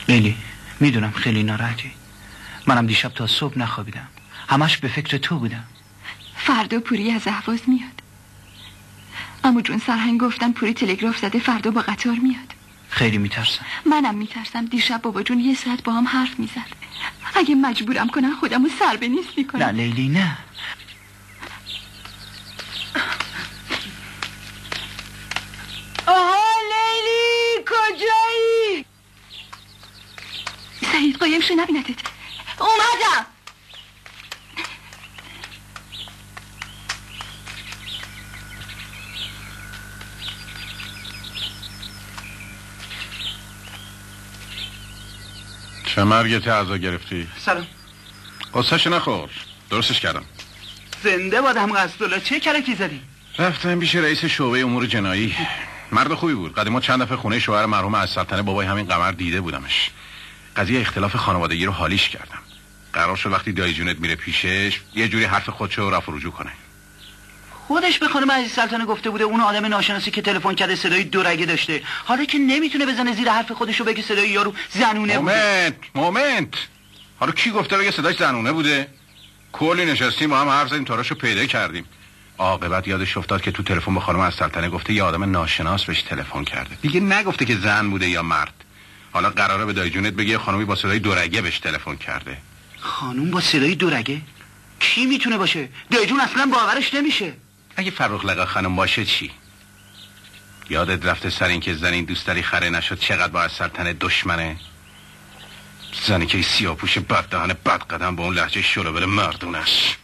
لیلی میدونم خیلی ناراحتی. منم دیشب تا صبح نخوابیدم، همش به فکر تو بودم. فردا پوری از اهواز میاد. عمو جون سرهنگ گفتن پوری تلگراف زده فردا با قطار میاد. خیلی میترسم. منم میترسم. دیشب بابا جون 1 ساعت با هم حرف میزد. اگه مجبورم کنن خودمو سر به نیست میکنم. نه لیلی نه. آها لیلی کجایی؟ سعید قایم شو نبیندت. اومدم. چه مرگت اعضا گرفتی؟ سلام. قصهش نخور، درستش کردم. زنده بادم قصدالله. چه کرکی زدی؟ رفتم پیش رئیس شعبه امور جنایی. مرد خوبی بود. قدیما چند دفعه خونه شوهر مرحوم السلطنه بابای همین قمر دیده بودمش. قضیه اختلاف خانوادگی رو حالیش کردم. قرار شد وقتی دایی جونت میره پیشش یه جوری حرف خودشو رفع و رجوع کنه. خودش به خانم السلطنه گفته بوده اون آدم ناشناسی که تلفن کرده صدای دورگه داشته، حالا که نمیتونه بزنه زیر حرف خودشو بگه صدای یارو زنونه بوده. مومنت حالا کی گفته بگه صداش زنونه بوده؟ کلی نشستیم با هم حرف زدیم تاراشو پیدا کردیم. عاقبت یادش افتاد که تو تلفن به خانم السلطنه گفته یه آدم ناشناس بهش تلفن کرده. دیگه نگفته که زن بوده یا مرد. حالا قراره به دایی جونت بگه خانومی با صدای دورگه بهش تلفن کرده. خانوم با صدای دورگه؟ کی میتونه باشه؟ دایی جون اصلا باورش نمیشه. اگه فرخ لقا خانم باشه چی؟ یادت رفته سر این که زن این دوست داری خره نشد چقدر با السلطنه دشمنه؟ زنی که سیاه‌پوش بددهن بدقدم با اون لهجه شلوول مردونش.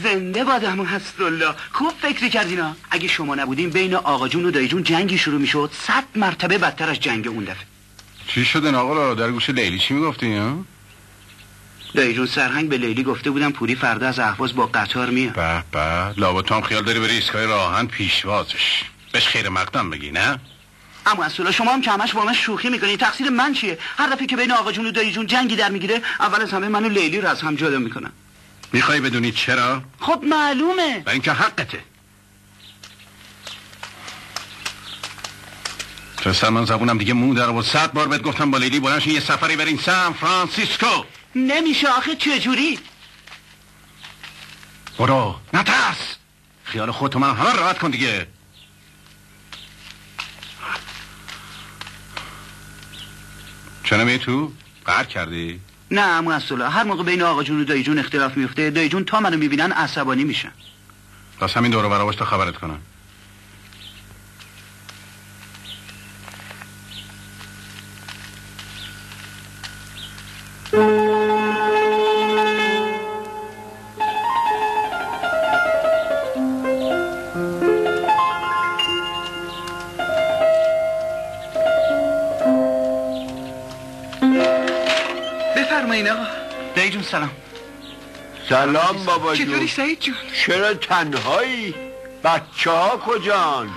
زنده بادم حسرالله. خوب فکر کردینا. اگه شما نبودین بین آقا جون و دایی جون جنگی شروع میشد 100 مرتبه بدتر از جنگ اون دفعه. چی شده ناقلا؟ در گوش لیلی چی میگفتی ها؟ دایی جون سرهنگ به لیلی گفته بودن پوری فردا از اهواز با قطار میاد. به لابد تو هم خیال داری بری ایستگاه راهن پیشوازش بهش خیر مقدم بگی نه؟ اما اصلا شما هم که همش با من شوخی میکنی. تقصیر من چیه؟ هر دفعه که بین آقا جون و دایی جون جنگی در میگیره اول از همه منو لیلی رو از هم جدا میکنن. میخوای بدونی چرا؟ خب معلومه. و اینکه حقته. پسر من زبونم دیگه مو در آورد. 100 بار بهت گفتم با لیلی بلند شین یه سفری برین سان فرانسیسکو. نمیشه آخه. چجوری؟ برو نترس. خیال خودتو من همه راحت کن دیگه. چه نمی تو؟ قهر کردی؟ نه اما اصلا هر موقع بین آقا جون و دایی جون اختلاف میفته دایی جون تا منو میبینن عصبانی میشن. بس همین دور و بر باش تا خبرت کنم. بفرمایین آقا. دایی جون سلام. سلام بابا جون. چطوری سعید جون؟ چرا تنهایی؟ بچه ها کجان؟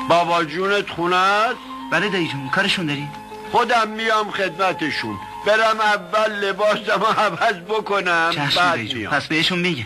بابا جونت خونه است؟ بله دایی جون. کارشون داری؟ خودم میام خدمتشون. برم اول لباسم رو عوض بکنم بعد میام. پس بهشون میگه.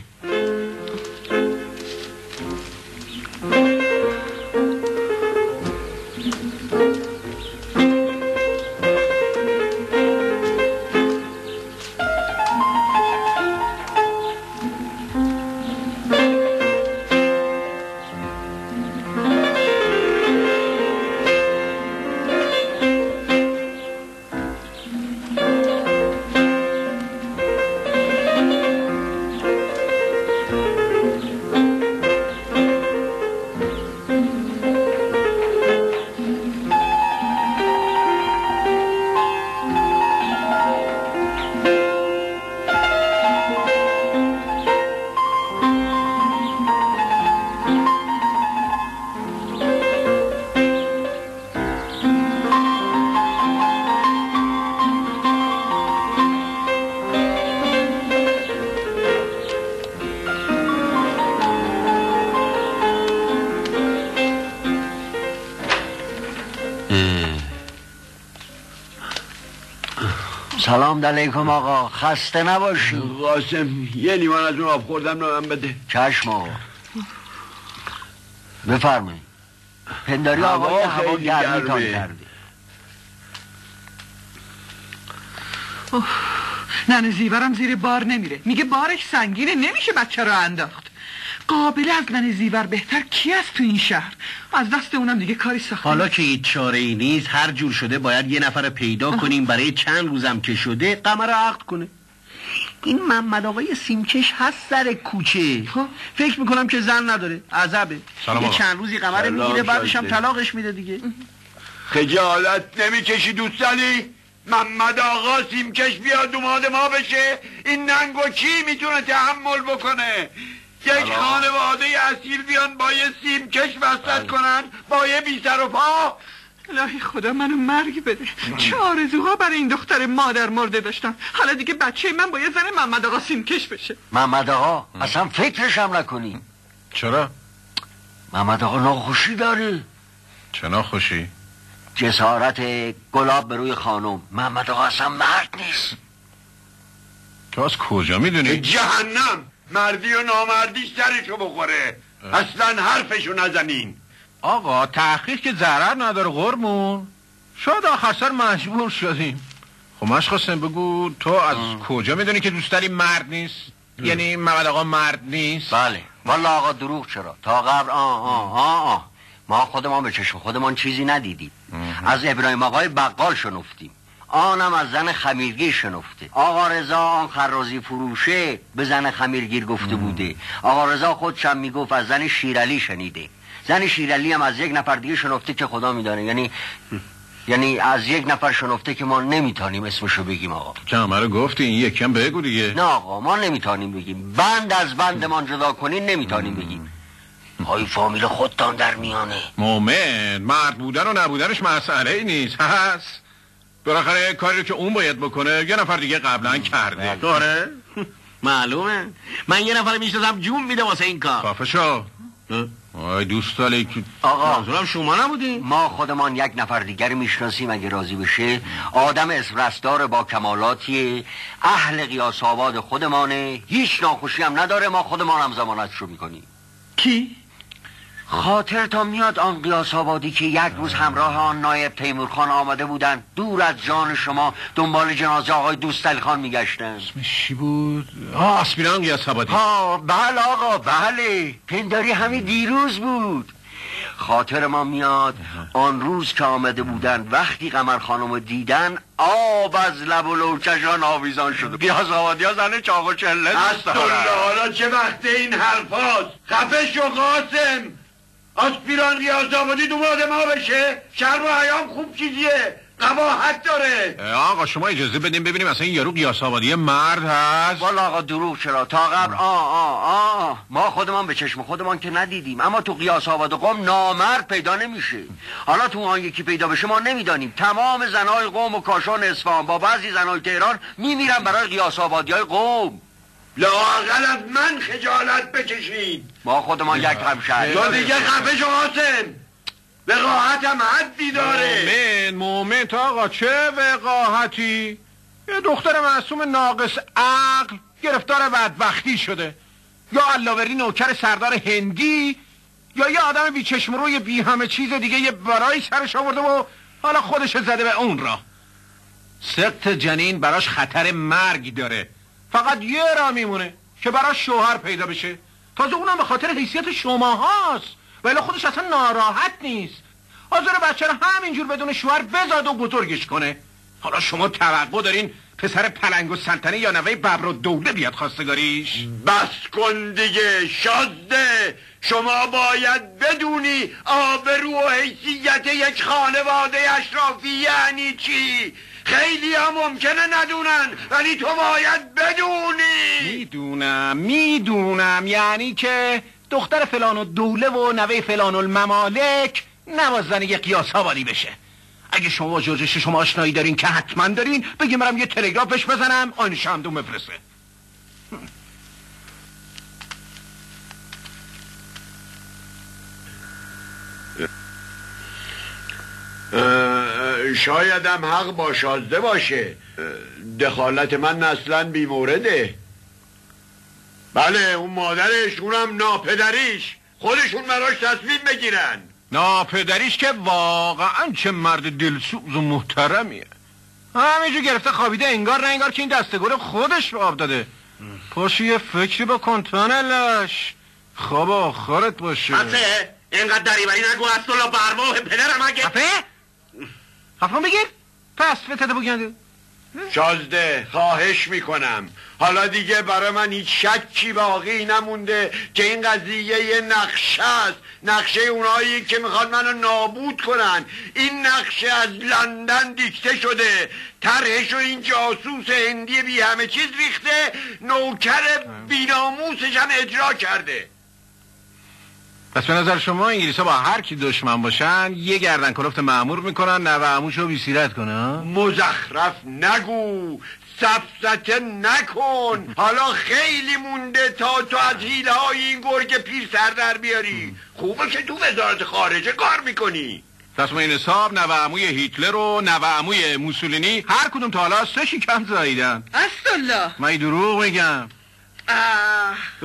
سلام علیکم آقا. خسته نباشی. قاسم یه لیوان از اون آب خوردم به من بده. چشم آقا. بفرمایید. پنداری آقا هوا گرمی تان کردی. ننه زیورم زیر بار نمیره، میگه بارش سنگینه نمیشه بچه رو انداخت. قابل از ننه زیور بهتر کی است تو این شهر؟ از دست اونم دیگه کاری ساخته. حالا که هیچ چاره ای نیست، هر جور شده باید یه نفر پیدا کنیم برای چند روزم که شده قمر رو عقد کنه. این محمد آقای سیمکش هست سر کوچه، فکر میکنم که زن نداره، عزبه. یه چند روزی قمر میگیره بعدش هم طلاقش میده دیگه. خجالت نمیکشی دوستانی؟ محمد آقا سیمکش بیاد دوماد ما بشه؟ این ننگو کی میتونه تحمل بکنه؟ یک خانواده اصیل بیان با یه سیمکش وسط کنن، با یه بی سر و پا. الهی خدا منو مرگ بده. چه آرزوها برای این دختر مادر مرده داشتم، حالا دیگه بچه من با یه زن محمد آقا سیمکش بشه. محمد آقا اصلا فکرش هم نکنی. چرا؟ محمد آقا ناخوشی داره. چه ناخوشی؟ جسارت گلاب به روی خانم. محمد آقا اصلا مرد نیست. تو از کجا میدونی؟ جهنم، مردی و نامردیش سرشو بخوره. اصلا حرفشو نزنین. آقا تحقیق که ضرر نداره قرمون، شاید آخر سر مجبور شدیم. خب مشخصم بگو تو از کجا میدونی که دوستری مرد نیست؟ یعنی محمد آقا مرد نیست؟ بله والا آقا دروغ چرا؟ تا قبل ما خودمان به چشم خودمان چیزی ندیدیم. از ابراهیم آقای بقال شنفتیم، آنم از زن خمیرگیر شنفته. آقا رضا آن خرازی فروشه به زن خمیرگیر گفته بوده. آقا رضا خودشم میگفت از زن شیرالی شنیده. زن شیرالی هم از یک نفر دیگه شنفته که خدا میدانه. یعنی از یک نفر شنفته که ما نمیتونیم اسمشو بگیم. آقا که همه رو گفتی، این یکم بگو دیگه. نه آقا ما نمیتونیم بگیم، بند از بندمان جدا کنین نمیتونیم بگیم. های فامیل خودتان در میانه. مومن مرد بودن و نبودنش مسئله ای نیست، هست بالاخره کاری رو که اون باید بکنه یه نفر دیگه قبلا کرده. داره؟ معلومه. من یه نفر میشناسم جون میده واسه این کار. خفه شو. آی دوستالی که آقا منظورم شما نبودین؟ ما خودمان یک نفر دیگر میشناسیم اگه راضی بشه. آدم اسمرستار با کمالاتیه، اهل قیاس آباد خودمانه، هیچ ناخوشی هم نداره. ما خودمان هم ضمانتش رو میکنیم. کی؟ خاطر تا میاد آن قیاس آبادی که یک روز همراه آن نایب تیمورخان آمده بودن دور از جان شما دنبال جنازه آقای دوستعلی خان میگشتن؟ اسمش چی بود؟ آسپیران قیاس آبادی. بله آقا بله، پنداری همین دیروز بود. خاطر ما میاد آن روز که آمده بودن وقتی قمر خانم دیدن آب از لب و لوچشان آویزان شد. قیاس آبادی ها زنه چاق و چله دوست دارن. حالا چه وقت این حرف هاست؟ خفه شو قاسم. آسپیران قیاس آبادی دوماد ما بشه؟ شرم و حیام خوب چیزیه، قباحت داره. آقا شما اجازه بدیم ببینیم اصلا این یارو قیاس آبادی مرد هست؟ والا آقا دروغ چرا؟ تا قبل ما خودمان به چشم خودمان که ندیدیم، اما تو قیاس آباد قوم نامرد پیدا نمیشه. حالا تو آن یکی پیدا بشه ما نمیدانیم. تمام زنای قوم و کاشان اصفهان با بعضی زنای تهران میمیرن برای قیاس آبادی های قوم. لااقل از من خجالت بکشید. ما خودمان یک همشهری. تو دیگه خفه شو قاسم، وقاحت هم حدی داره. مومن تا آقا چه وقاحتی؟ یه دختر معصوم ناقص عقل گرفتار بدبختی شده، یا علاوری نوکر سردار هندی، یا یه آدم بی چشم روی بی همه چیز دیگه یه برای سرش آورده و حالا خودش زده به اون را. سقط جنین براش خطر مرگ داره، فقط یه راه میمونه که براش شوهر پیدا بشه. تازه اونم به خاطر حیثیت شما هاست، ولی خودش اصلا ناراحت نیست. حاضر بچه رو همینجور بدون شوهر بزاد و بزرگش کنه. حالا شما توقع دارین پسر پلنگ و سلطنه یا نوه ببر و دوله بیاد خواستگاریش؟ بس کن دیگه شازده. شما باید بدونی آبرو و حیثیت یک خانواده اشرافی یعنی چی. خیلی هم ممکنه ندونن، ولی تو باید بدونی. میدونم یعنی که دختر فلان و دوله و نوه فلان الممالک نوازن یک قیاس آبادی بشه. اگه شما با جورجش شما آشنایی دارین که حتما دارین، بگیم برم یه تلگراف بهش بزنم آین شمدون بفرسته. شایدم حق با شازده باشه. دخالت من اصلا بی مورده. بله اون مادرش، اونم ناپدریش، خودشون براش تصمیم بگیرن. ناپدریش که واقعا چه مرد دلسوز و محترمیه. همینجور گرفته خوابیده، انگار نه انگار که این دستگل خودش به آب داده. پاشو یه فکری بکن تانلاش، خواب آخرت باشه. حسه اینقدر دریوری نگو، اصلا برماه پدرم اگه خفه بگیر پس فتده بگنده. شازده خواهش میکنم، حالا دیگه برای من هیچ شکی باقی نمونده که این قضیه یه نقشه است، نقشه اونایی که میخواد منو نابود کنن. این نقشه از لندن دیکته شده، طرحشو این جاسوس هندی بی همه چیز ریخته، نوکر بیناموسش هم اجرا کرده. پس به نظر شما انگلیس ها با هر کی دشمن باشن یه گردن کلفت مأمور میکنن نوه عموشو بی‌سیرت کنه؟ مزخرف نگو، سفسطه نکن. حالا خیلی مونده تا تو از حیله های این گرگ پیر سر در بیاری. خوبه که تو وزارت خارجه کار میکنی. پس این حساب نوه عموی هیتلر و نوه عموی موسولینی هر کدوم تا حالا 3 شکم زاییدن. استالله من دروغ میگم؟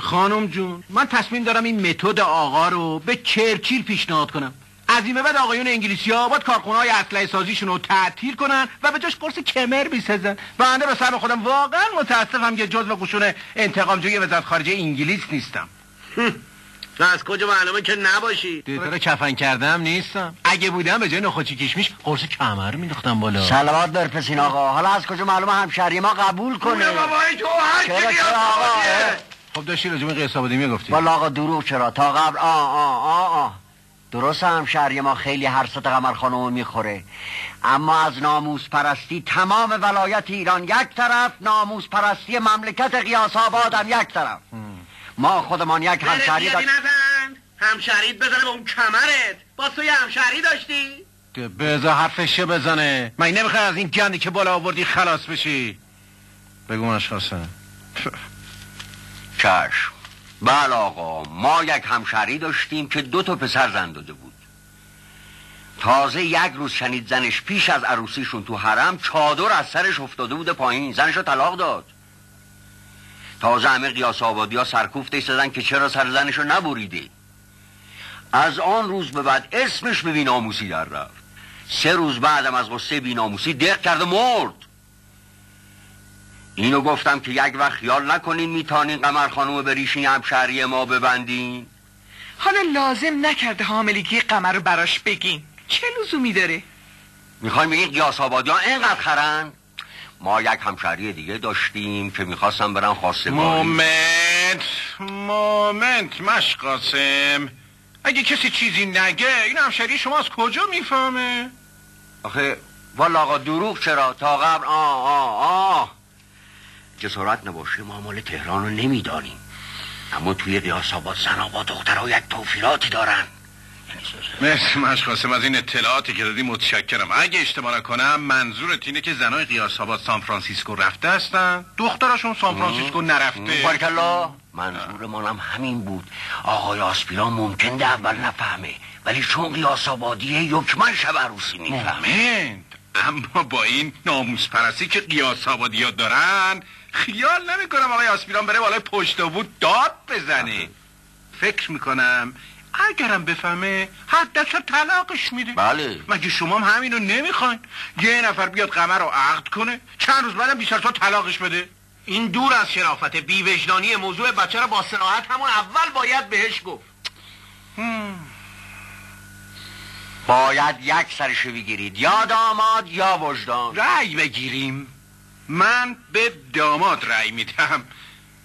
خانم جون، من تصمیم دارم این متد آقا رو به چرچیل پیشنهاد کنم. از این به بعد آقایون انگلیسی ها باید کارخونه‌های اسلحه سازیشون رو تعطیل کنن و به جاش قرص کمر بسازن. بنده به سر خودم واقعا متاسفم که جزو قشون انتقامجوی وزارت خارجه انگلیس نیستم. از کجا معلومه که نباشی؟ دیتر کفن کردم نیستم. اگه بودم به جای نخودچی کشمیش قرص کمر رو مینداختم بالا. صلوات بر پسین آقا. حالا از کجا معلومه همشهری ما قبول کنه؟ بابای تو هر کی چرا بیاد. خب داشتی راجع به قیاس آبادی میگفتی. والا آقا دروغ چرا؟ تا قبل درست همشهری ما خیلی حرصت قمر خانم میخوره، اما از ناموس پرستی تمام ولایت ایران یک طرف، ناموس پرستی مملکت قیاس آباد هم یک طرف. ما خودمان یک همشهری داشتیم. همشهریت بزنه به اون کمرت. با تو یه همشهری داشتی؟ بذار حرفشه بزنه. من نمیخوای از این گندی که بالا آوردی خلاص بشی. بگو مشخصه. چشم. بله آقا، ما یک همشهری داشتیم که 2 تا پسر زن داده بود. تازه یک روز شنید زنش پیش از عروسیشون تو حرم چادر از سرش افتاده بوده پایین، زنشو طلاق داد. تازه همه قیاس آبادی ها سرکوفته ایستادن که چرا سر زنشو نبریده. از آن روز به بعد اسمش به بی‌ناموسی در رفت. 3 روز بعدم از غصه بی‌ناموسی دق کرد و مرد. اینو گفتم که یک وقت خیال نکنین میتونین قمر خانوم به ریشین همشهری ما ببندین. حالا لازم نکرده حاملگی قمر رو براش بگین، چه لزومی داره؟ میخوایم بگین قیاس آبادی ها اینقدر خرن؟ ما یک همشهری دیگه داشتیم که میخواستم برن خواستگاری. مومنت مشقاسم، اگه کسی چیزی نگه این همشهری شما از کجا میفهمه؟ آخه والا آقا دروغ چرا؟ تا قبل جسارت نباشه ما مال تهران رو نمیدانیم، اما توی قیاس آباد زنها با دخترها یک توفیراتی دارن. مرسی مشقاسم از این اطلاعاتی که دادی متشکرم. اگه اشتباه نکنم منظورت اینه که زنای قیاس آباد سان فرانسیسکو رفته هستن، دخترشون سان فرانسیسکو نرفته. بارکالله. منظور منم همین بود. آقای آسپیران ممکنه اول نفهمه، ولی چون قیاس آبادیه یکمن شب عروسی میفهمه. اما با این ناموس پرستی که قیاس آبادی ها دارن خیال نمی کنم آقای آسپیران بره بالای پشت بود داد بزنه. فکر میکنم اگرم بفهمه حداکثر طلاقش میده. بله. مگه شما هم همینو نمیخواین؟ یه نفر بیاد قمر رو عقد کنه چند روز بعدم 20 تا طلاقش بده؟ این دور از شرافت بی‌وجدانی موضوع بچه رو با صراحت همون اول باید بهش گفت. باید یک سرشو بگیرید، یا داماد یا وجدان. رأی بگیریم. من به داماد رأی میدم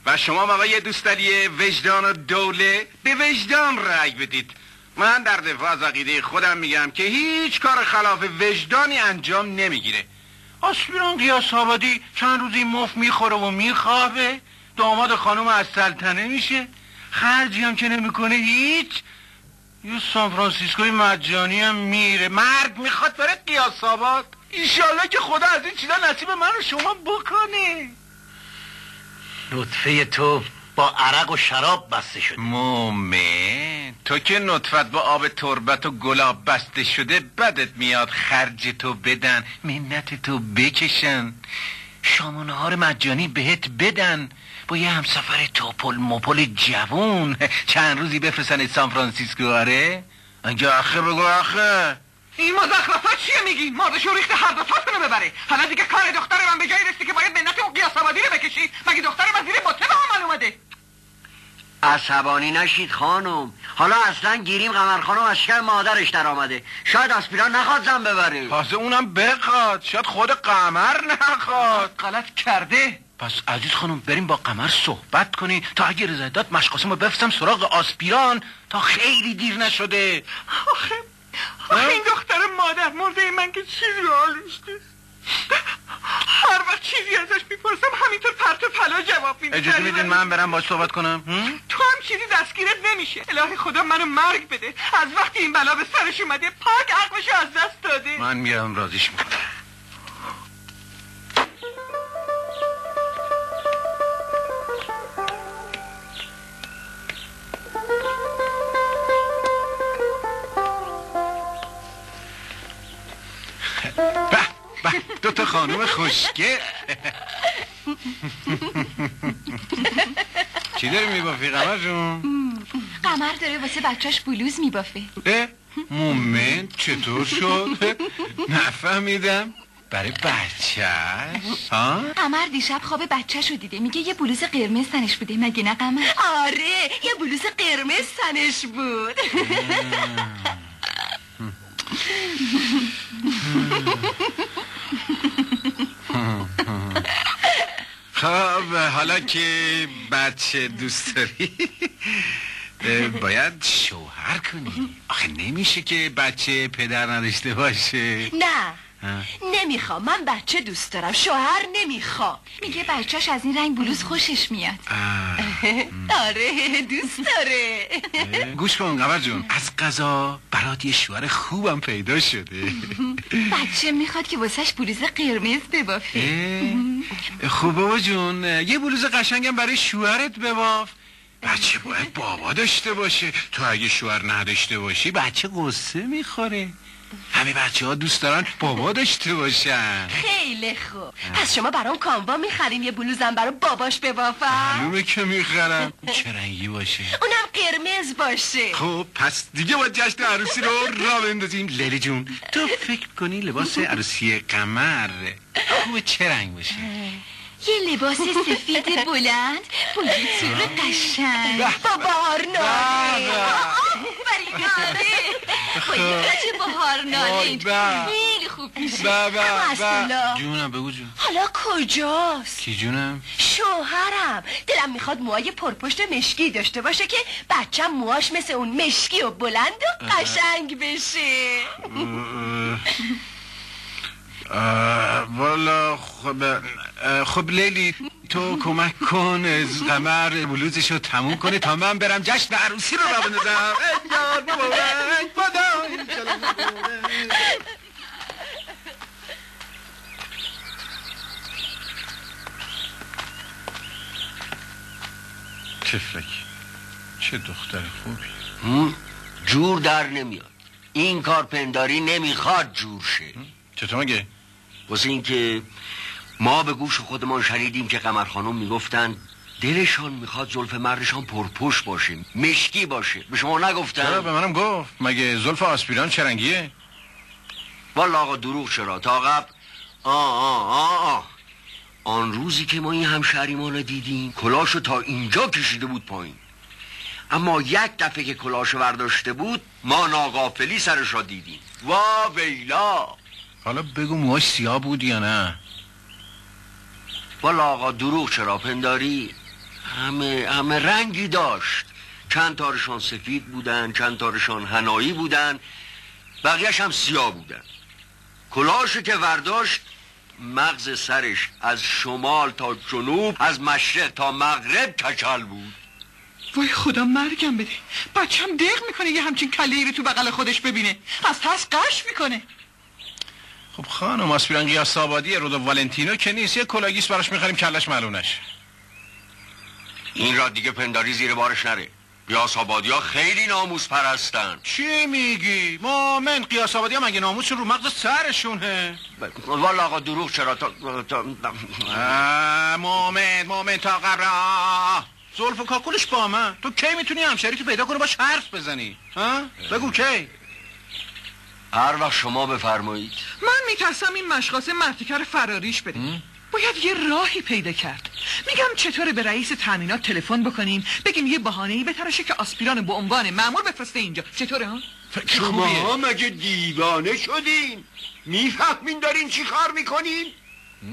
و شما آقای دوستالی وجدان و دوله به وجدان رأی بدید. من در دفاع از عقیده خودم میگم که هیچ کار خلاف وجدانی انجام نمیگیره. آسپیران قیاس آبادی چند روزی مفت میخوره و میخوابه، داماد خانم از سلطنه میشه، خرجی هم که نمیکنه هیچ. یه سان فرانسیسکوی مجانی هم میره، مرد میخواد بره قیاس آباد. ایشالله که خدا از این چیزا نصیب من و شما بکنه. نطفه تو با عرق و شراب بسته شده. مومن تو که نطفت با آب تربت و گلاب بسته شده بدت میاد خرج تو بدن، منت تو بکشن، شام و نهار مجانی بهت بدن، با یه همسفر توپل مپل جوون چند روزی بفرستن سان فرانسیسکو. آره اگه آخه بگو آخه این مزخرفات چیه میگی؟ مردشو ریخته هر دو تاتونو ببره. حالا دیگه کار دختر من به جایی رسیده که باید منت اون قیاس آبادی رو بکشی. مگه دختر من زیر بطه به عمل اومده؟ عصبانی نشید خانم. حالا اصلا گیریم قمر خانم از شکم مادرش در آمده. شاید آسپیران نخواد زن ببره. تازه اونم بخواد، شاید خود قمر نخواد. غلط کرده. پس عزیز خانم بریم با قمر صحبت کنی تا اگه رضایت داد مشقاسم رو بفرستم سراغ آسپیران تا خیلی دیر نشده. آخه این دختر مادر مرده من که چیزی حالش نیست. هر وقت چیزی ازش میپرسم همینطور پرت و پلا جواب میده. اجازه میدین من برم باهاش صحبت کنم؟ تو هم چیزی دستگیرت نمیشه. الهی خدا منو مرگ بده. از وقتی این بلا به سرش اومده پاک عقلشو از دست داده. من میرم راضیش میکنم. دو تا خانوم خوشگل. چی داری میبافی قمر جون؟ قمر داره واسه بچهش بلوز میبافه. مومنت چطور شد؟ نفهمیدم. برای بچهش؟ قمر دیشب خواب بچه‌شو دیده. میگه یه بلوز قرمز تنش بوده. مگه نه قمر؟ آره یه بلوز قرمز تنش بود. خب حالا که بچه دوست داری باید شوهر کنی. آخه نمیشه که بچه پدر نداشته باشه. نه نمیخوام. من بچه دوست دارم، شوهر نمیخوام. میگه بچهش از این رنگ بلوز خوشش میاد. آره دوست داره. گوش کن قمر جون، از قضا برات یه شوهر خوبم پیدا شده. بچه میخواد که واسهش بلوز قرمز ببافه. خب بابا جون یه بلوز قشنگم برای شوهرت بباف. بچه باید بابا داشته باشه. تو اگه شوهر نداشته باشی بچه قصه میخوره. همه بچه ها دوست دارن بابا داشته باشن. خیلی خوب. پس شما برام کاموا میخرین یه بلوزم برای باباش ببافم؟ معلومه که میخرم. چه رنگی باشه؟ اونم قرمز باشه. خب پس دیگه باید جشن عروسی رو راه بندازیم. لیلی جون تو فکر کنی لباس عروسی قمر خوبه چه رنگ باشه؟ یه لباس سفید بلند با یه تور قشنگ با بهارناله. با یه خچ بهارناله خیلی خوب میشه. اما اصلا جونم بگو جون. حالا کجاست؟ کی جونم؟ شوهرم. دلم میخواد موهای پرپشت مشکی داشته باشه که بچم موهاش مثل اون مشکی و بلند و قشنگ بشه. والا خب لیلی تو کمک کن از قمر بلوزشو تموم کنه تا من برم جشن عروسی رو راه بندازم. تفلک چه دختر خوبی. جور در نمیاد. این کارپنداری نمیخواد جور شه. چطور مگه؟ واسه این که ما به گوش خودمان شنیدیم که قمر خانم میگفتن دلشان میخواد زلف مردشان پرپوش باشه، مشکی باشه. به شما نگفتن؟ چرا به منم گفت. مگه زلف آسپیران چه رنگیه؟ والا آقا دروغ چرا. تا قبل آن روزی که ما این همشهریمان رو دیدیم کلاشو تا اینجا کشیده بود پایین، اما یک دفعه که کلاشو برداشته بود ما ناغافلی سرش را دیدیم. وا ویلا. حالا بگو موهاش سیاه بود یا نه؟ والا آقا دروغ چرا. پنداری همه رنگی داشت. چند تارشان سفید بودن، چند تارشان حنایی بودن، بقیهش هم سیاه بودن. کلاشو که ورداشت مغز سرش از شمال تا جنوب، از مشرق تا مغرب کچل بود. وای خدا مرگم بده. بچم دق میکنه یه همچین کله‌ای رو تو بغل خودش ببینه. از ترس قش میکنه. خب خانم آسپیران قیاس آبادی رودو والنتینو که نیست. یه کلاگیس براش میخریم کلش معلونش. این را دیگه پنداری زیر بارش نره. قیاس آبادی ها خیلی ناموس پرستن. چی میگی؟ مومن قیاس آبادی ها مگه ناموسشون رو مغز سرشونه؟ والا آقا دروغ چرا. مومن تا قبر زلف و کاکولش با من. تو کی میتونی همشری تو پیدا کنی باش حرف بزنی؟ ها؟ بگو کی؟ هر وقت شما بفرمایید. من میترسم این مشقاسه مرتکر فراریش بده. باید یه راهی پیدا کرد. میگم چطوره به رئیس تامینات تلفن بکنیم بگیم یه بهانه‌ای بتراشه که آسپیران به عنوان مأمور بفرسته اینجا. چطوره ها؟ شما مگه دیوانه شدین؟ میفهمین دارین چی کار میکنین؟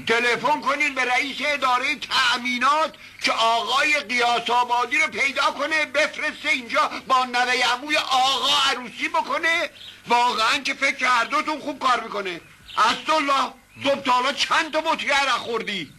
تلفن کنین به رئیس اداره تأمینات که آقای قیاس آبادی رو پیدا کنه بفرسته اینجا با نوه عموی آقا عروسی بکنه. واقعا که فکر هر دوتون خوب کار میکنه. اسدالله صبح تا حالا چند تا بطری عرق خوردی؟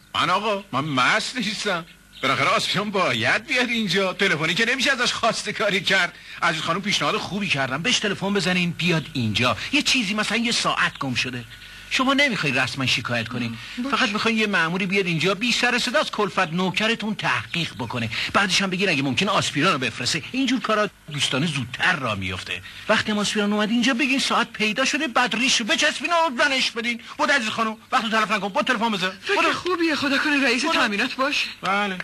من مست نیستم. بالاخره آسپیران باید بیاد اینجا. تلفنی که نمیشه ازش خواسته کاری کرد. عزیز خانم پیشنهاد خوبی کردم، بهش تلفن بزنین بیاد اینجا. یه چیزی مثلا یه ساعت گم شده. شما نمیخوای رسما شکایت کنین، فقط میخواین یه مأموری بیاد اینجا بی سر صدا از کلفت نوکرتون تحقیق بکنه، بعدش هم بگین اگه ممکن آسپیران رو بفرسته. اینجور کارا دوستانه زودتر را میفته. وقتی آسپیران اومد اینجا بگین ساعت پیدا شده، بعد ریشو بچسبین و زنش بدین. بود عزیز خانم وقتو تلف نکن، با تلفن بزن. فکر خوبیه، خدا کنه رئیس تامینات باشه. بله.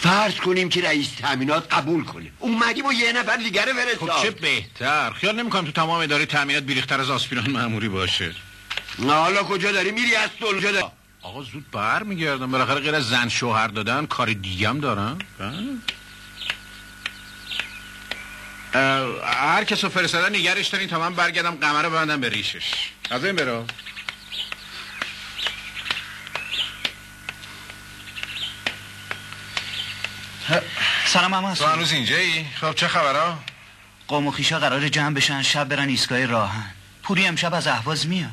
فرض کنیم که رئیس تامینات قبول کنه، اومدیم و یه نفر دیگر رو فرستاد. خب چه بهتر. خیال نمی‌کنم تو تمام اداره تامینات بیریختر از آسپیران مأموری باشه. نه حالا کجا داری میری؟ از کجا داری؟ آقا زود برمیگردم، بالاخره غیر از زن شوهر دادن کار دیگه هم دارم. هر کسو فرستادن نگرش دارین تا من برگردم قمر رو ببندم به ریشش. از این برو. سلام عمو. تو هنوز اینجایی؟ خب چه خبرها؟ قوم و خویشا قراره جمع بشن شب برن ایستگاه راهن. پوری امشب از اهواز میاد.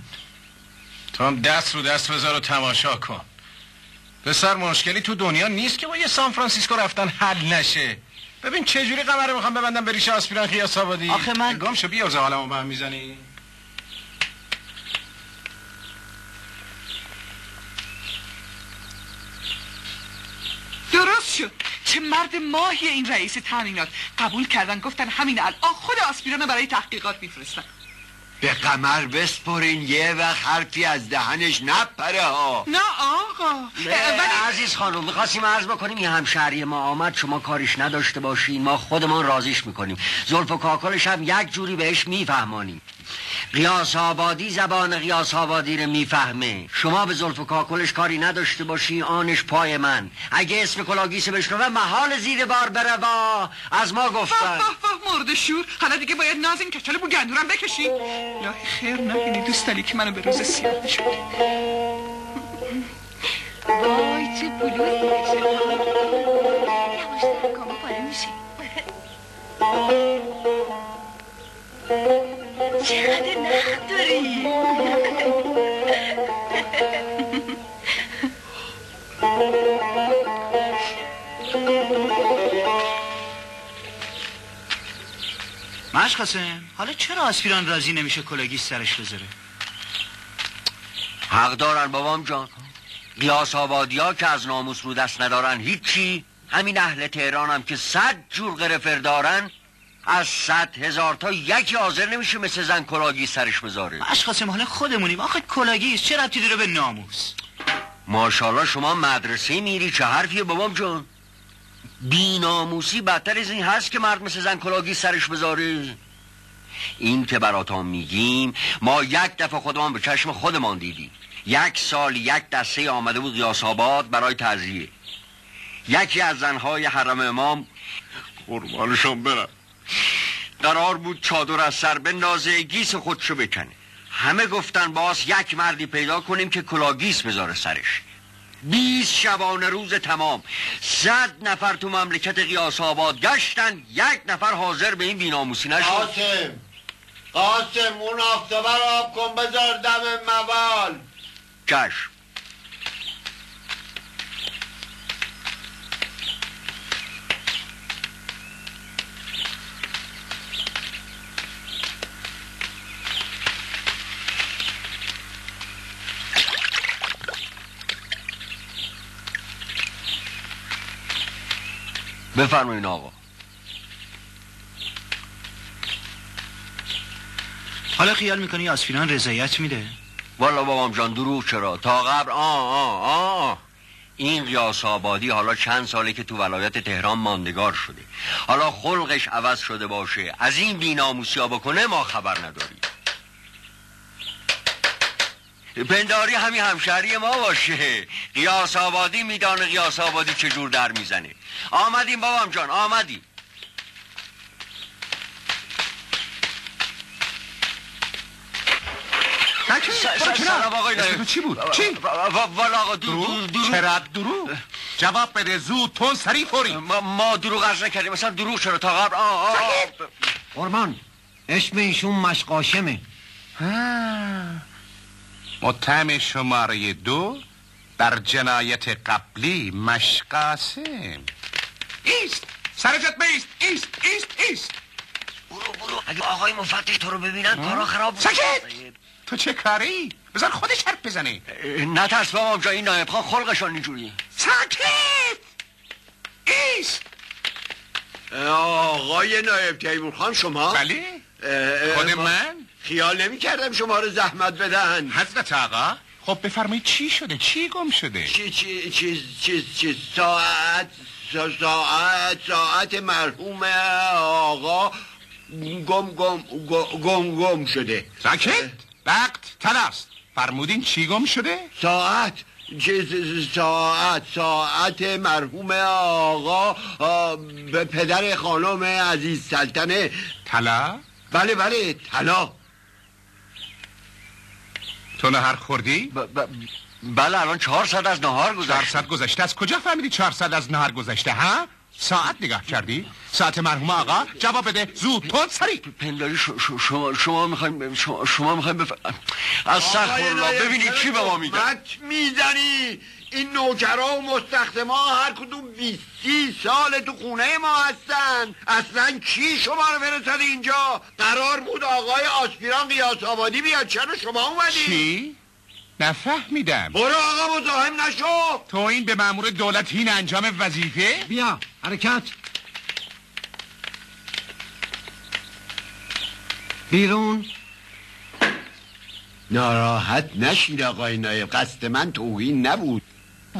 تو هم دست رو دست بذار و تماشا کن. پسر مشکلی تو دنیا نیست که با یه سان فرانسیسکو رفتن حل نشه. ببین چه جوری قمر رو میخوام ببندم به ریش آسپیران قیاس آبادی. آخه من گم شو بیارزه حالمو به هم میزنی. درست شد. چه مرد ماهی این رئیس تامینات. قبول کردن، گفتن همین الان خود آسپیران برای تحقیقات میفرستن. به قمر بسپرین یه وقت حرفی از دهنش نپره ها. نه آقا. عزیز خانم میخواستیم عرض بکنیم یه همشهری ما آمد، شما کاریش نداشته باشین، ما خودمان رازیش میکنیم. زلف و کاکلش هم یک جوری بهش میفهمانیم. قیاس آبادی زبان قیاس آبادی رو میفهمه. شما به زلف و کاکلش کاری نداشته باشی، آنش پای من. اگه اسم کلاگیس بشنوه محال زیر بار بروا. از ما گفتن. مرد شور. حالا دیگه باید ناز این کچل بو گندورم بکشی. الهی خیر نبینی دوستالی که منو به روز سیاه نشد. وای چه بلوزی بشه. یواش کامو پاره میشه. چقدر نخ داری. مشقاسم حالا چرا آسپیران راضی نمیشه کلاگیس سرش بذاره؟ حق دارن بابام جان. قیاس آبادی ها که از ناموس رو دست ندارن هیچی. همین اهل تهران هم که 100 جور قرفر دارن، از 100,000 تا یکی حاضر نمیشه مثل زن کلاگیس سرش بذاره. مشقاسم حالا خودمونیم. آخه کلاگیس چه ربطی داره به ناموس؟ ماشاءالله شما مدرسه میری، چه حرفیه بابام جان؟ بی ناموسی بدتر از این هست که مرد مثل زن کلاگیس سرش بذاره. این که براتون میگیم ما یک دفعه خودمان به چشم خودمان دیدیم. 1 سال 1 دسته آمده بود قیاس آباد برای تعزیه. یکی از زنهای حرم امام قربانشون برم قرار بود چادر از سر بندازه گیس خودشو بکنه. همه گفتن باز یک مردی پیدا کنیم که کلاگیس بذاره سرش. 20 شبانه روز تمام 100 نفر تو مملکت قیاس آباد گشتن، 1 نفر حاضر به این بی‌ناموسی نشد. قاسم اون آفتابه رو آب کن بذار دم موال. چشم. بفرمایین آقا. حالا خیال میکنی آسپیران رضایت میده؟ والا بابام جان دروغ چرا؟ تا قبل این قیاس آبادی حالا چند ساله که تو ولایت تهران ماندگار شده. حالا خلقش عوض شده باشه از این بی‌ناموسی‌ها بکنه ما خبر نداریم. پنداری همین همشهری ما باشه. قیاس آبادی میدانه قیاس آبادی چجور در میزنه. آمدیم بابام جان آمدیم. سلام آقای نایب. چی بود؟ چی؟ والا آقا دروغ. چرا دروغ؟ جواب بده زود تون سریع فوری. ما دروغ عرض نکردیم. مثلا دروغ چرا تا قبل قربان اسم ایشون مشقاشمه. متهم شماره 2 در جنایت قبلی مشقاسم. ایست سرجت بیست. ایست برو اگه آقای مفتش تو رو ببینن کارا خراب بود. سکت. تو چه کاری؟ بذار خودش حرف بزنه. نترس بابام جا این نایب خان خلقشان اینجوری. سکت. ایست. آقای نایب تیمور خان شما؟ بله خود من خیال نمی کردم شما رو زحمت بدن. حضرت آقا خب بفرمایید چی شده؟ چی گم شده؟ چیز ساعت مرحوم آقا گم شده. ساکت. وقت تلاست. فرمودین چی گم شده؟ ساعت مرحوم آقا به پدر خانم عزیز سلطنه. طلا؟ بله طلا. تو نهار خوردی؟ بله الان 400 از نهار گذشته. 400 گذشته؟ از کجا فهمیدی 400 از نهار گذشته ها؟ ساعت نگاه کردی؟ ساعت مرحوم آقا؟ جواب بده زود تند سریع. پنداری شما میخوایم استغفرالله. ببینید چی به ما میگن. مت میزنی این نوکرها و مستخدما هر کدوم 20 سال تو خونه ما هستن. اصلا کی شما رو برسد اینجا؟ قرار بود آقای آسپیران قیاس آبادی بیاد. چرا شما اومدی؟ چی؟ نفهمیدم. برو آقا مزاحم نشو. تو این به مأمور دولت این انجام وظیفه؟ بیا حرکت. بیرون. ناراحت نشید آقای نایب، قصد من توهین نبود.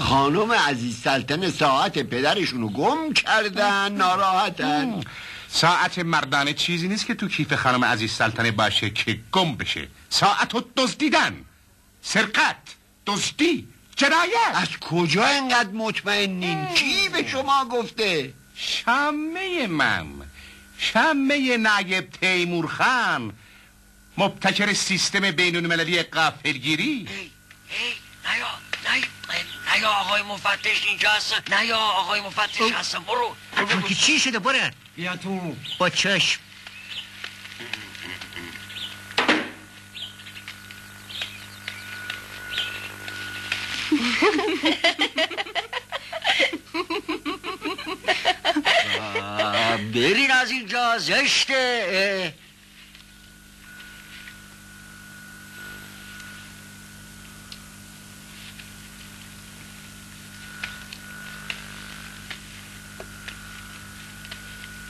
خانم عزیز سلطنه ساعت پدرشونو گم کردن. ناراحتن. ساعت مردانه چیزی نیست که تو کیف خانم عزیز سلطنه باشه که گم بشه. ساعتو دزدیدن. سرقت، دزدی، جنایت. از کجا اینقدر مطمئنین؟ کی به شما گفته؟ شمه نایب تیمور خان، مبتکر سیستم بین‌المللی غافلگیری. نیا آقای مفتش اینجا هستن. نیا آقای مفتش هستن. برو چی شده؟ برن بیا تو با چشم. برین از اینجا زشته.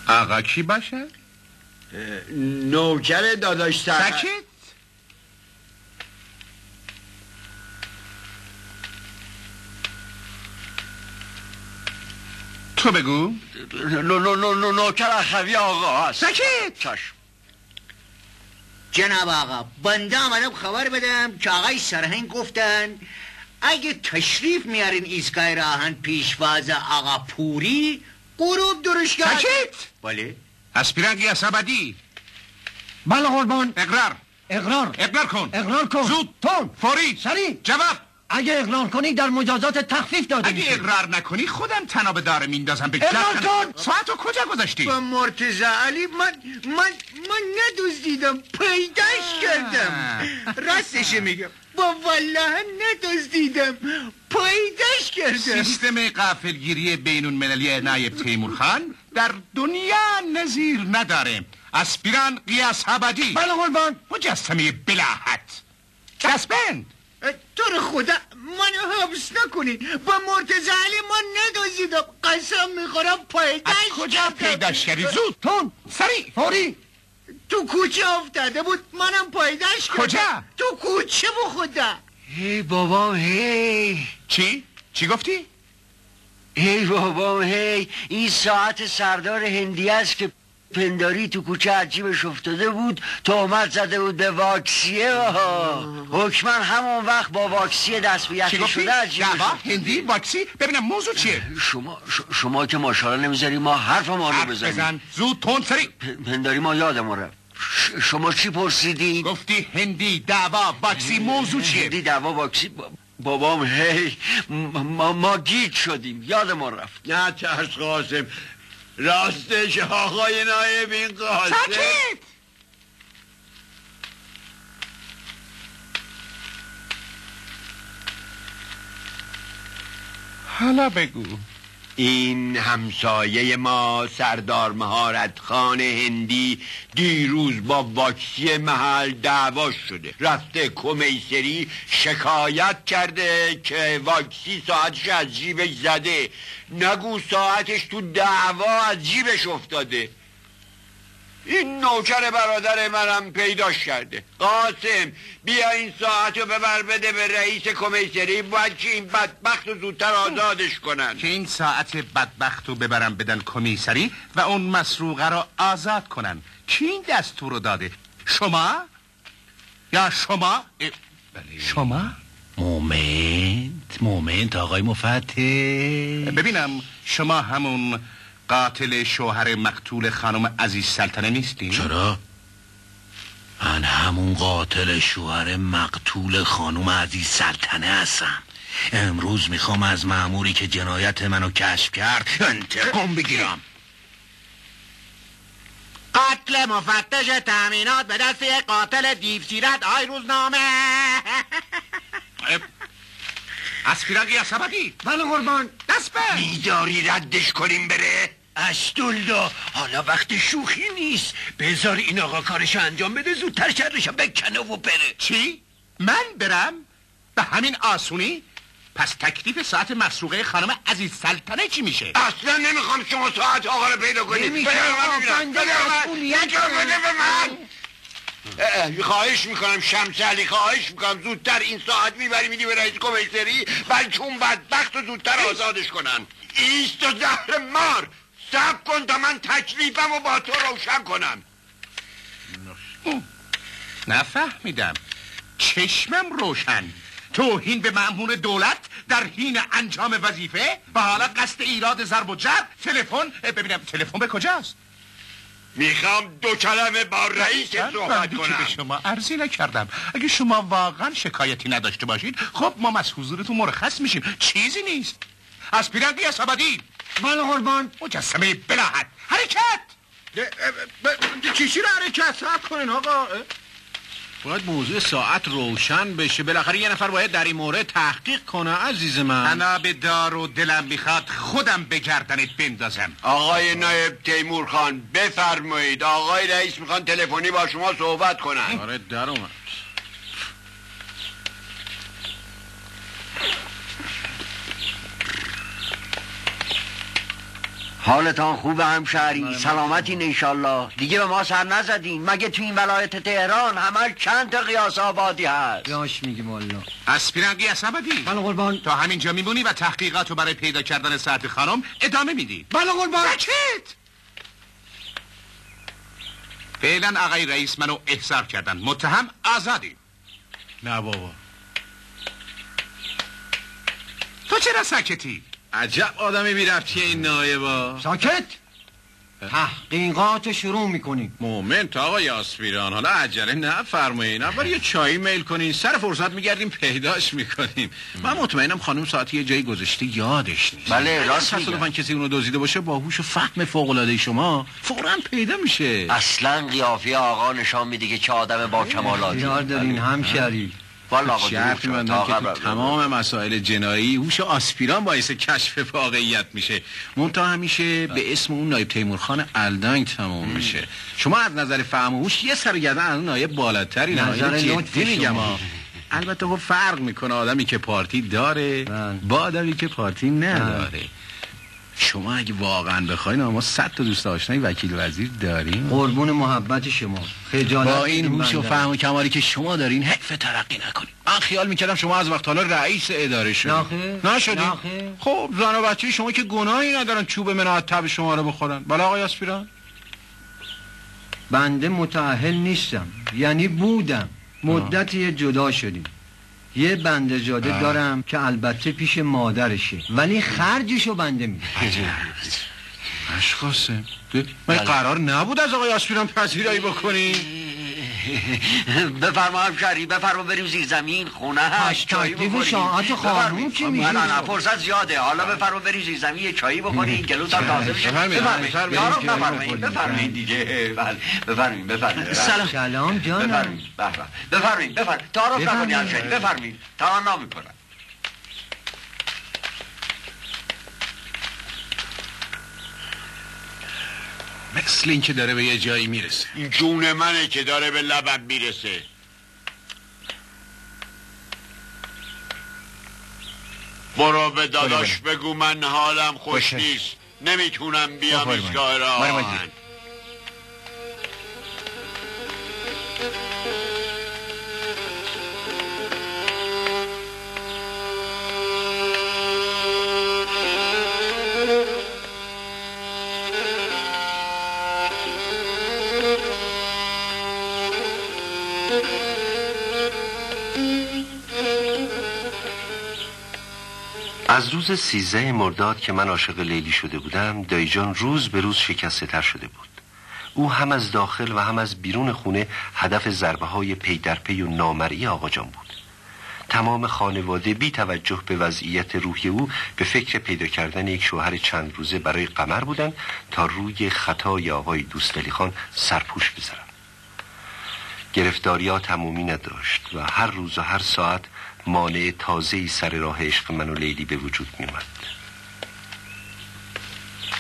آقا کی باشه؟ نوکر داداش سکت. تو بگو. نوکر اخوی آقا هست. سکت. چشم. جناب آقا بنده آمدم خبر بدم که آقای سرهنگ گفتن اگه تشریف میارین ایستگاه راهن پیشواز آقا پوری غروب درش کرد. سکت. بله اسپیران قیاس آبادی. بله قربان. اقرار کن. زود تون فوری سریع. جواب. اگه اقرار کنی در مجازات تخفیف داده اگه میشه. اقرار نکنی خودم تناب داره میندازم به اقرار کن. ساعتو کجا گذاشتی؟ با مرتضی علی من ندزدیدم، پیداش کردم. راستش میگم با والله ندزدیدم، پیداش کردم. سیستم غافلگیری بین‌المللی نایب تیمور خان در دنیا نظیر نداره. اسپیران قیاس آبادی. بله قربان. مجسمه بلاحت. دستبند. تو رو خدا منو حبس نکنید. با مرتضی علی من ندزدیدم، قسم میخورم پیداش از کجا پیداش کردی؟ زود تون سریع فوری. تو کوچه افتاده بود منم پیداش کردم. کجا؟ تو کوچه بو خدا. هی بابا هی. چی گفتی؟ ای بابام هی، این ساعت سردار هندی است که پنداری تو کوچه عجیبش افتاده بود، تهمت زده بود به واکسیه. حکمن همون وقت با واکسیه دست به یخی شده عجیبش هندی واکسی. ببینم موضوع چیه؟ شما که ماشاءالله نمیذاری ما حرف ما رو بزنیم. بزن زود تند سری. پنداری ما یادم رفت. شما چی پرسیدی؟ گفتی هندی دعوا واکسی. موضوع چیه؟ هندی دعوا واکسی. بابام هی ما گیج شدیم، یاد ما رفت. نه ترس قاسم، راستش آقای نایب این قاسم. ساکت! حالا بگو. این همسایه ما سردار مهارت خان هندی دیروز با واکسی محل دعوا شده، رفته کمیسری شکایت کرده که واکسی ساعتش از جیبش زده، نگو ساعتش تو دعوا از جیبش افتاده. این نوکر برادر منم پیداش کرده. قاسم بیا این ساعتو ببر بده به رئیس کمیسری، باید که این بدبخت رو زودتر آزادش کنن. که این ساعت بدبخت رو ببرن بدن کمیسری و اون مسروقه رو آزاد کنن. کی این دستور رو داده؟ شما؟ یا شما؟ بله. شما؟ مومنت آقای مفتح. ببینم شما همون قاتل شوهر مقتول خانم عزیز سلطنه نیستی؟ چرا؟ من همون قاتل شوهر مقتول خانم عزیز سلطنه هستم. امروز میخوام از مأموری که جنایت منو کشف کرد انتقام بگیرم. قتل مفتش تأمینات به دست یک قاتل دیوسیرت. آی روزنامه. اسپیران قیاس‌آبادی. بله قربان. دست بر. میداری ردش کنیم بره؟ اشدالله حالا وقت شوخی نیست. بذار این آقا کارشو انجام بده، زودتر شرشو بکنه و بره. چی؟ من برم؟ به همین آسونی؟ پس تکلیف ساعت مسروقه خانم عزیز سلطنه چی میشه؟ اصلا نمیخوام شما ساعت آقا رو پیدا کنید. بده به من. خواهش میکنم شمس علی، خواهش میکنم زودتر این ساعت میبری میدی به رئیس کمیسری، بلکه اون بدبخت رو زودتر آزادش کنن. ایست و زهر مار، صبر کن تا من تکلیفم و با تو روشن کنم. نفهمیدم. چشمم روشن. توهین به مأمور دولت در حین انجام وظیفه و حالا قصد ایراد ضرب و جرب. تلفن ببینم تلفن به کجاست؟ میخوام 2 کلمه با رئیس صحبت کنم. به شما عرضی نکردم. اگه شما واقعا شکایتی نداشته باشید خب ما از حضورتون مرخص میشیم. چیزی نیست. اسپیران قیاس‌آبادی. بله قربان. مجسمه بلاحت حرکت. چیشی رو حرکت؟ صبر کنین آقا. باید موضوع ساعت روشن بشه. بالاخره یه نفر باید در این مورد تحقیق کنه عزیز من. انا به دار و دلم میخواد خودم به گردنت بندازم. آقای نایب تیمور خان بفرمایید، آقای رئیس میخوان تلفنی با شما صحبت کنن. آره در اومد. حالتان خوبه همشهری؟ سلامتین انشالله. دیگه به ما سر نزدین؟ مگه تو این ولایت تهران همه چند تا قیاس‌آبادی هست؟ یاش میگیم والله. اسپیران قیاس‌آبادی. بله قربان. تا همینجا میمونی و تحقیقاتو برای پیدا کردن ساعت خانم ادامه میدی؟ بله قربان. ساکت. فعلا آقای رئیس منو احضار کردن، متهم آزادی. نه بابا. تو چرا ساکتی؟ عجب آدمی بی‌ربطیه این نایبا. ساکت. تحقیقات شروع میکنیم. مومنت آقای آسپیران، حالا عجله نفرمایین. اول یه چایی میل کنین، سر فرصت میگردیم پیداش میکنیم. من مطمئنم خانم ساعتی یه جایی گذاشته یادش نیست. بله راست میگم. تصادفاً کسی اونو دزدیده باشه با هوش و فهم فوق‌العاده شما فوراً پیدا میشه. اصلا قیافه آقا نشان میده که چه آدم با کمالاتی. یار دارین همشهری. والا آقا شرط می‌بندم که تو تمام مسائل جنایی هوش آسپیران باعث کشف واقعیت میشه. منتها همیشه به اسم اون نایب تیمورخان الدنگ تمام میشه. شما از نظر فهم و هوش یه سر گردن از نایب بالاتری. نظر جدی میگم. البته خب فرق میکنه آدمی که پارتی داره با آدمی که پارتی نداره. شما اگه واقعا بخواین ما 100 تا دوست آشنای وکیل وزیر داریم. قربون محبت شما. خجالت با این هوش و فهم و کمالی که شما دارین حیف ترقی نکنید. من خیال میکردم شما از وقت حالا رئیس اداره شدید. نشدید. خب زن و بچه شما که گناهی ندارن چوب مناعت تب شما رو بخورن. بله آقای آسپیران؟ بنده متأهل نیستم، یعنی بودم، مدتی جدا شدیم. یه بنده‌زاده دارم که البته پیش مادرشه، ولی خرجشو بنده میده. مشخصه. من قرار نبود از آقای آسپیران پذیرایی بکنی. بفرما همشهری، بفرما بریم زیر زمین خونه هست چایی بخوریم. شاعت خانوم چی میگه؟ نه فرصت زیاده. حالا بفرما بریم زیر زمین یه چایی بخوریم گلوت هم تازه بشه. بفرمایید دیگه. بفرمایید. سلام جانم. بفرمایید تعارف نکنی همشهری. بفرمایید تمنا میکنم. مثل این که داره به یه جایی میرسه. این جون منه که داره به لبم میرسه. برو به داداش بگو من حالم خوش نیست، نمیتونم بیام ایستگاه راهن. از روز 13 مرداد که من عاشق لیلی شده بودم، دایجان روز به روز شکسته تر شده بود. او هم از داخل و هم از بیرون خونه هدف ضربه های پی در پی و نامرئی آقا جان بود. تمام خانواده بی توجه به وضعیت روحی او به فکر پیدا کردن یک شوهر چند روزه برای قمر بودند تا روی خطای آقای دوستعلی خان سرپوش بذارن. گرفتاری‌ها تمومی نداشت و هر روز و هر ساعت مانع تازه‌ای سر راه عشق من و لیلی به وجود می اومد.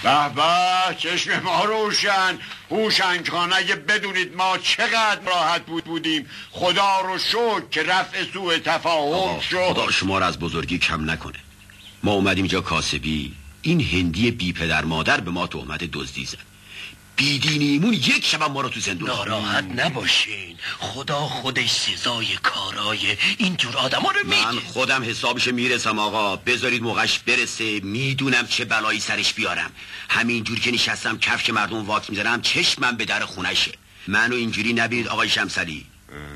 به به چشم ما روشن. هوشنگ خان اگه بدونید ما چقدر راحت بودیم. خدا رو شکر که رفع سوء تفاهم شد. خدا شما رو از بزرگی کم نکنه. ما اومدیم اینجا کاسبی، این هندی بی پدر مادر به ما تهمت دزدی زد. بیدینیمون یک شب ما رو تو زندون. ناراحت نباشین، خدا خودش سزای کارای اینجور آدما رو میده. من خودم حسابش میرسم آقا، بذارید موقعش برسه. میدونم چه بلایی سرش بیارم. همینجور که نشستم کفش مردم واک میذارم چشمم به در خونشه. منو اینجوری نبینید آقای شمسلی،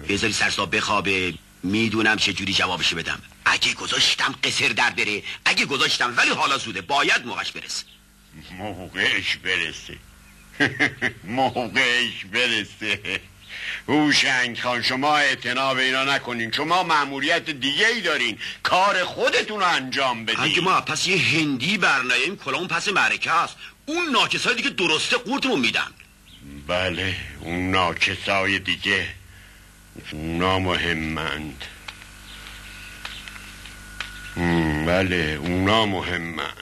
بذارید سرسا بخوابه. میدونم چه جوری جوابش بدم. اگه گذاشتم قصر در بره، اگه گذاشتم ولی حالا زوده، باید موقعش برسه. موقعش برسه. موقعش برسه. هوشنگ خان شما اعتنا به اینا نکنین. شما مأموریت دیگه ای دارین، کار خودتون رو انجام بدین. اگه ما پس یه هندی برناییم کلامون پس معرکه است. اون ناکسای دیگه درسته قورتمون میدن. بله اون ناکسای دیگه اونا مهمند. بله اونا مهمند.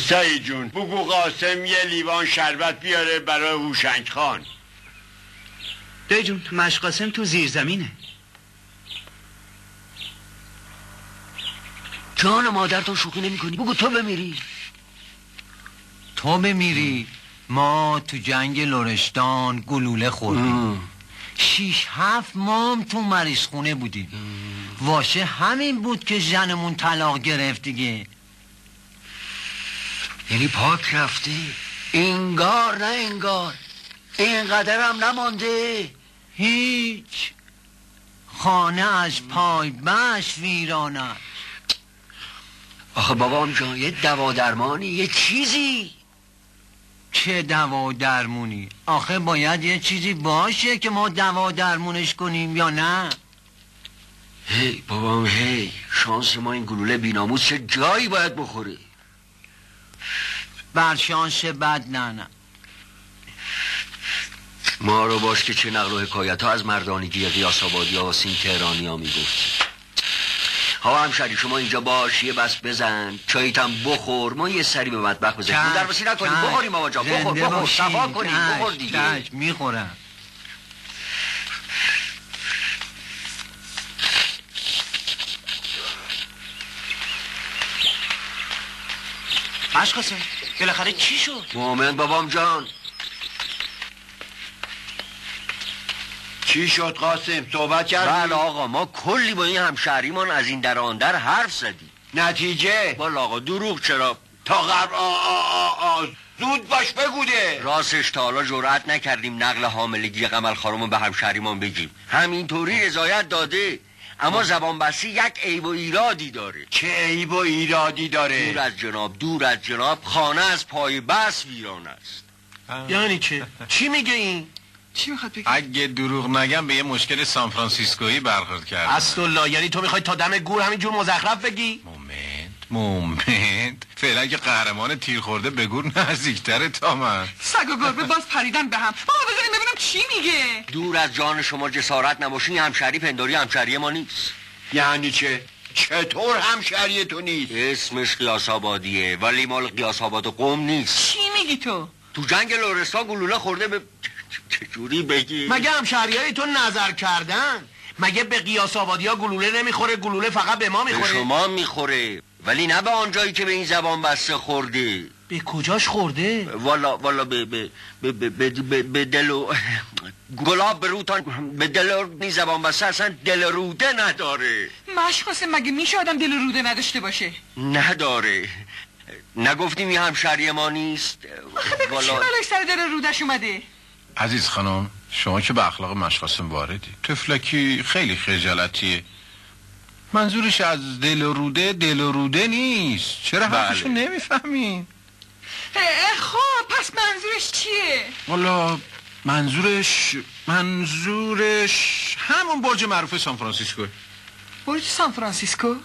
سعید جون بگو قاسم یه لیوان شربت بیاره برای هوشنگ خان. دایی جون مشقاسم تو زیر زمینه. جان مادر تو شوخی نمی کنی. بگو تو بمیری. تو بمیری؟ ما تو جنگ لرستان گلوله خوردیم. 6-7 ماه تو مریض خونه بودیم. واشه همین بود که زنمون طلاق گرفت دیگه. یعنی پاک رفتی؟ انگار نه انگار. اینقدر هم نمانده. هیچ. خانه از پای بش ویرانه. آخه بابام جان یه دوا درمانی، یه چیزی. چه دوا درمونی؟ آخه باید یه چیزی باشه که ما دوا درمونش کنیم یا نه؟ هی بابام هی، شانس ما این گلوله بیناموس چه جایی باید بخوره. بر شانس بد نه. ما رو باش که چه نقل و حکایت ها از مردانگی قیاس آبادی ها و سین تهرانی ها میگفت. ها همشهری شما اینجا باش، یه بس بزن، چاییت هم بخور، ما یه سری به مطبخ بزنیم. دربسی نکنیم، بخوریم آقا جان، بخور صفا کنیم، بخور دیگه. میخورم. مشقاسم بالاخره چی شد؟ مومن بابام جان. چی شد قاسم؟ صحبت کردی؟ بله آقا، ما کلی با این همشهریمان از این در آن در حرف زدیم. نتیجه؟ والا آقا دروغ چرا؟ تا قبل زود باش بگوده. راستش تا حالا جرأت نکردیم نقل حاملگی قمر خانومو به همشهریمان بگیم. همینطوری رضایت داده، اما زبان بسته یک عیب و ایرادی داره. چه عیب و ایرادی داره؟ دور از جناب خانه از پای بس ویران است. یعنی چه؟ چی میگه این؟ چی میخواد بگه؟ اگه دروغ نگم به یه مشکل سانفرانسیسکویی برخورد کرد. اسدالله، یعنی تو میخوای تا دم گور همینجور مزخرف بگی؟ مومنت فعلا که قهرمان تیر خورده به گور نزدیکتره تا من. سگ و گربه باز پریدن به هم. بابا بذاریم ببینم چی میگه. دور از جان شما جسارت نباشین، همشهری پنداری همشهری ما نیست. یعنی چه؟ چطور همشهری تو نیست؟ اسمش قیاس آبادیه ولی مال قیاس آباد قم نیست. چی میگی تو؟ تو جنگ لرستان گلوله خورده به چجوری بگی؟ مگه همشهریای تو نظر کردن؟ مگه به قیاس آبادی ها گلوله نمیخوره؟ گلوله فقط به ما میخوره؟ به شما میخوره ولی نه به آنجایی که به این زبان بسته خورده. به کجاش خورده؟ والا به دلو گلاب به روتان به دل این زبان بسته اصلا دل روده نداره. مشقاسم مگه میشه آدم دل روده نداشته باشه؟ نداره. نگفتیم این همشهری ما نیست؟ آخه بگو چی بلاش سر دل رودش اومده؟ عزیز خانم شما که به اخلاق مشقاسم واردی. طفلکی خیلی خجالتیه. منظورش از دل و روده نیست. چرا حرفشو نمیفهمین؟ خب پس منظورش چیه؟ والا منظورش همون برج معروف سان فرانسیسکو. برج سان فرانسیسکو؟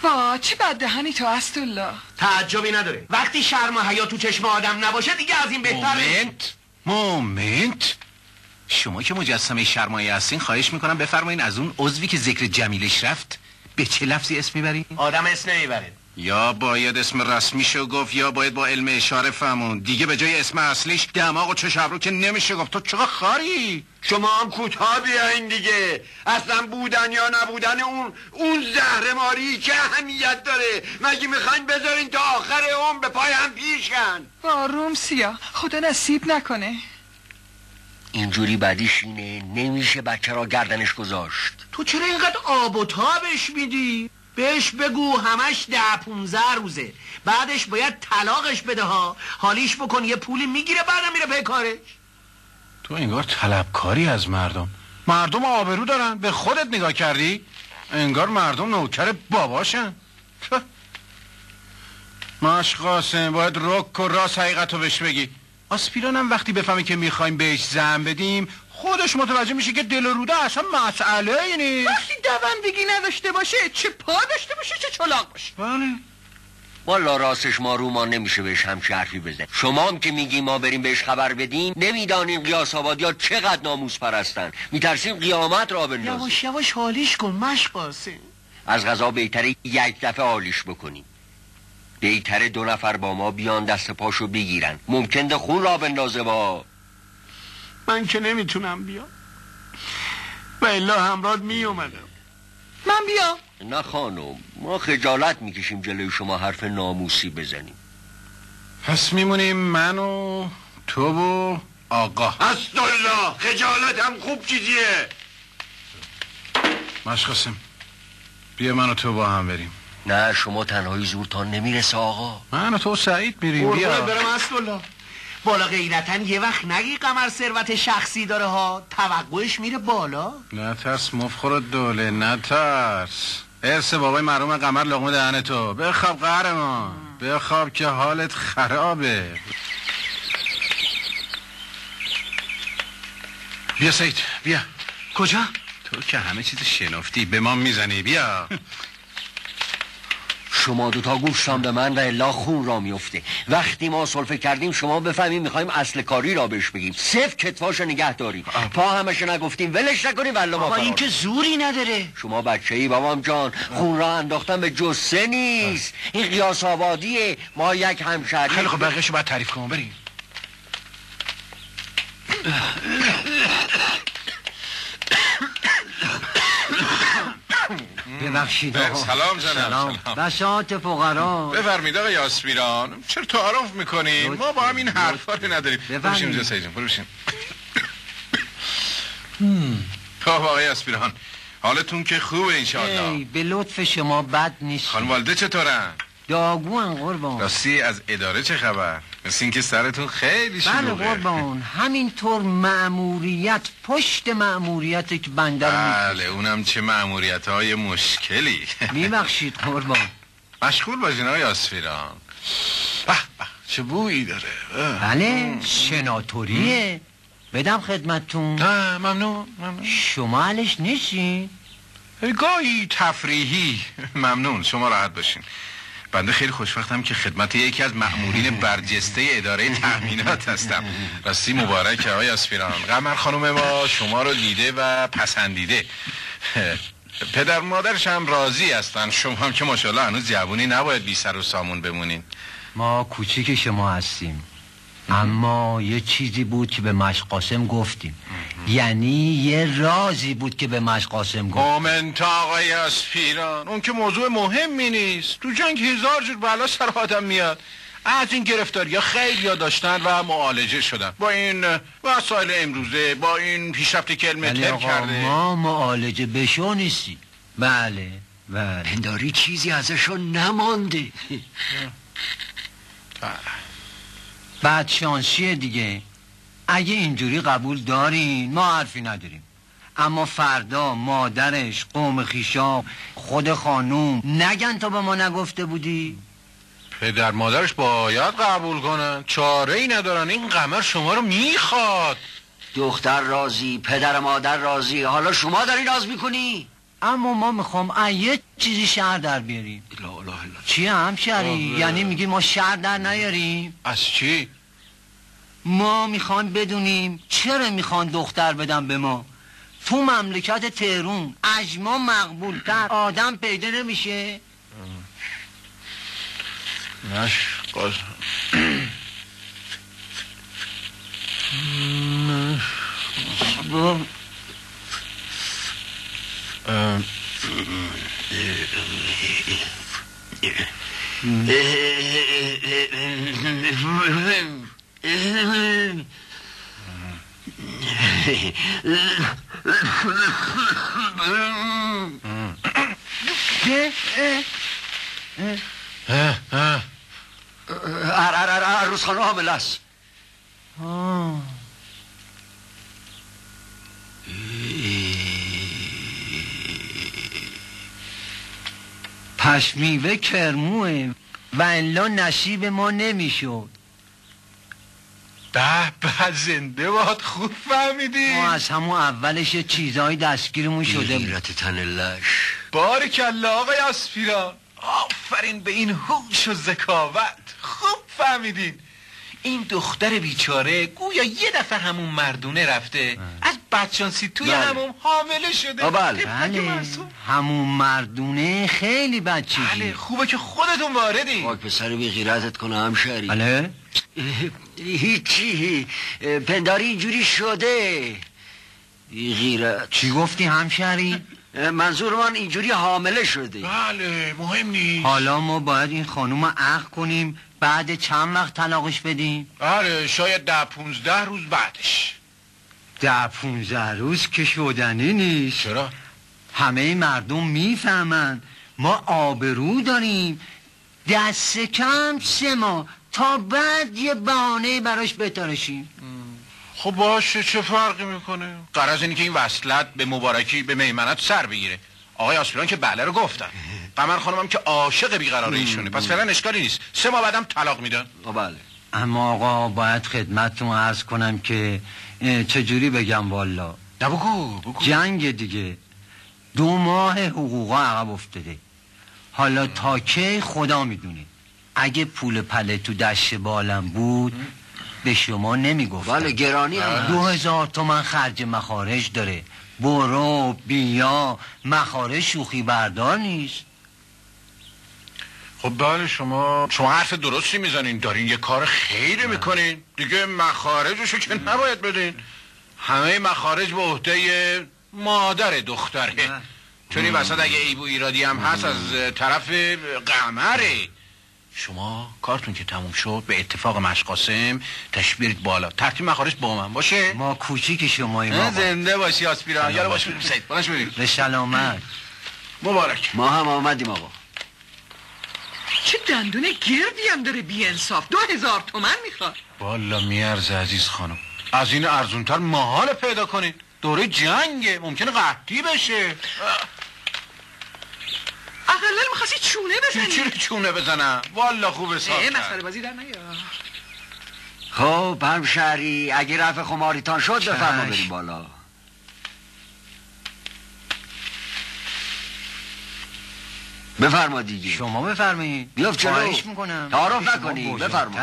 وا چه بددهنی تو اسدالله. تعجبی نداره. وقتی شرم و حیا تو چشم آدم نباشه دیگه از این بهتره. مومنت شما که مجسمه شرمایه هستین خواهش میکنم بفرمایین از اون عضوی که ذکر جمیلش رفت به چه لفظی اسم میبرین؟ آدم اسم نمیبره. یا باید اسم رسمیشو گفت یا باید با علم اشاره فهمون. دیگه به جای اسم اصلیش دماغ و چش ابرو که نمیشه گفت. تو چقدر خاری؟ شما هم کوتاه بیاین دیگه. اصلا بودن یا نبودن اون زهرماری چه اهمیت داره؟ مگه میخواین بذارین تا آخر عمر به پای هم پیشن؟ آروم سیا خدا نصیب نکنه. اینجوری بدیش اینه نمیشه بچه را گردنش گذاشت. تو چرا اینقدر آب و تابش میدی؟ بهش بگو همش 10-15 روزه، بعدش باید طلاقش بده ها. حالیش بکن یه پولی میگیره بعدم میره به کارش. تو انگار طلبکاری از مردم آبرو دارن. به خودت نگاه کردی؟ انگار مردم نوکر باباشن. مشقاسم باید رک و راست حقیقت رو بهش بگی. آسپیرانم وقتی بفهمه که میخوایم بهش زن بدیم خودش متوجه میشه که دل و روده اصلا مسئله نیست. وقتی دوندگی نداشته باشه چه پا داشته باشه چه چلاق باشه. بله والا راستش ما رومان نمیشه بهش همچه حرفی بزن. شما هم که میگی ما بریم بهش خبر بدیم نمیدانین قیاس آبادی ها چقدر ناموس پرستن. میترسیم قیامت را بندازیم. یواش یواش حالیش کن مشقاسم. از غذا بهتره یک دفعه حالیش بکنیم. بهتره 2 نفر با ما بیان دست پاشو بگیرن. ممکنه خون را بندازه. با من که نمیتونم بیام و الا همراهت میومدم. من بیام؟ نه خانم ما خجالت میکشیم جلوی شما حرف ناموسی بزنیم. پس میمونیم من و تو و آقا. اسدالله خجالت هم خوب چیزیه. مشقاسم بیا من و تو با هم بریم. نه شما تنهایی زورتان نمیرسه آقا. من و تو سعید میریم. بیا برم اسدالله. بالا غیرتن یه وقت نگی قمر ثروت شخصی داره ها، توقعش میره بالا. نترس مفخور دوله نترس. ارث بابای مرحوم قمر لقمه دهن تو. بخواب قهرمان بخواب که حالت خرابه. بیا سعید بیا. کجا؟ تو که همه چیز شنفتی به ما میزنی. بیا شما دوتا گوشتان به من و الا خون را میفته. وقتی ما سلفه کردیم شما بفهمیم میخوایم اصل کاری را بهش بگیم. صرف کتفاشو نگه داریم. پا همشو نگفتیم ولش نکنیم والا ما این که زوری نداره. شما بچه ای بابام جان. خون را انداختن به جسه نیست. این قیاس آبادیه. ما یک همشهری. خیلی خب بقیه‌شو باید تعریف کنم. بریم. ببخشید آقا. سلام جناب. سلام. بساط فقرا. بفرمید آقای آسپیران. چرا تعارف میکنیم؟ ما با هم این حرفا رو نداریم. بروشیم اینجا سیجون. بروشیم. خب آقای آسپیران، حالتون که خوبه انشاءالله؟ به لطف شما بد نیست. خانم والده چطورن؟ داغون قربان. راستی از اداره چه خبر؟ مثل اینکه سرتون خیلی شلوغه. بله قربان، همینطور مأموریت پشت مأموریتی که بنده رو بله اونم چه مأموریت‌های مشکلی. میبخشید قربان. مشغول باشین آقای آسپیران. به به چه بویی داره. بله سناتوریه. بدم خدمتتون. نه ممنون. شما علش نیستین؟ گاهی تفریحی. ممنون، شما راحت باشین. بنده خیلی خوشبختم که خدمت یکی از مأمورین برجسته اداره تأمینات هستم. راستی مبارکه آقای آسپیران. قمر خانم ما شما رو دیده و پسندیده. پدر مادرش هم راضی هستن. شما هم که ماشاءالله هنوز جوونی نباید بی سر و سامون بمونین. ما کوچیک شما هستیم، اما یه چیزی بود که به مشقاسم گفتیم. یعنی یه رازی بود که به مشقاسم گفتیم. مومنت آقای آسپیران، اون که موضوع مهمی نیست. تو جنگ 1000 جور بلا سر آدم میاد. از این گرفتاری‌ها خیلی داشتن و معالجه شدن با این وسایل امروزه، با این پیشرفتی که علم طب کرده. ما معالجه بشو نیستی. بله پنداری چیزی ازشون نمانده. بعد شانسیه دیگه. اگه اینجوری قبول دارین ما حرفی نداریم، اما فردا مادرش، قوم خیشا، خود خانوم نگن تا به ما نگفته بودی؟ پدر مادرش باید قبول کنن، چاره ای ندارن. این قمر شما رو میخواد. دختر راضی، پدر مادر راضی، حالا شما داری ناز میکنی؟ اما ما میخوام یه چیزی شهر در بیاریم. چیه همشهری؟ یعنی میگی ما شهر در نیاریم؟ از چی؟ ما میخوان بدونیم چرا میخوان دختر بدن به ما. تو مملکت تهرون از ما مقبولتر آدم پیدا نمیشه؟ عروس خانم حامله است. پس میوه کرموه و الا نصیب ما نمیشد. به زنده باد، خوب فهمیدی. ما از همون اولش چیزایی دستگیرمون شده بود. غیرت تنلش. بارکالله آقای آسپیران، آفرین به این هوش و ذکاوت. خوب فهمیدین. این دختر بیچاره گویا یه دفعه همون مردونه رفته، از بدشانسی توی همون حامله شده. بله همون مردونه خیلی بدچیزی. بله خوبه که خودتون واردی. خاک پسر بی غیرتت کنه همشهری. بله هیچی، پنداری اینجوری شده. بی غیرت. چی گفتی همشهری؟ منظور من اینجوری حامله شده. بله مهم نیست. حالا ما باید این خانوم عقد کنیم بعد چند وقت طلاقش بدیم؟ بله شاید 10-15 روز بعدش. 10-15 روز که شدنی نیست. چرا؟ همه مردم میفهمن ما آبرو داریم. دست کم 3 ماه تا بعد یه بهانه براش بتراشیم. خب باشه، چه فرقی میکنه؟ غرض اینه که این وصلت به مبارکی به میمنت سر بگیره. آقای آسپیران که بله رو گفتن. قمر خانم هم که عاشق بیقراره ایشونه، پس فعلا اشکالی نیست. 3 ماه بعدم طلاق میدن. بله. اما آقا باید خدمتتون عرض کنم که چجوری بگم والا. نه بگو. جنگ دیگه 2 ماه حقوقا عقب افتاده. حالا تا کی خدا میدونه. اگه پول پله تو دست بالم بود به شما نمیگفتم. بله گرانی هم 2000 تومن خرج مخارج داره. برو بیا، مخارج شوخی بردار نیست. خب بله شما حرف درستی میزنین. دارین یه کار خیلی میکنین دیگه. مخارجشو که نباید بدین. همه مخارج به عهده مادر دختره. چون این وسط اگه عیب و ایرادی هم هست از طرف قمره. شما کارتون که تموم شد به اتفاق مشقاسم تشریف برید بالا، ترتیب مخارج با من باشه. ما کوچیک شماییم آقا. زنده باشی آسپیران. یالا باش بریم سید، باش بریم. به سلامت. مبارک. ما هم آمدیم آقا. چه دندون گردی هم داره بی انصاف. 2000 تومن میخواد. والا میارزه عزیز خانم، از این ارزونتر محال پیدا کنین. دوره جنگه، ممکنه قحطی بشه. اقلل میخواستی چونه بزنی. چی چونه بزنم؟ والا خوبه ساخت. مسخره بازی در نیار. خب همشهری اگه رفع خماریتان شد بفرما بریم بالا. بفرما دیگه. شما بفرمایید. بیافت جلو. خواهش میکنم. تعارف نکنی. بفرما.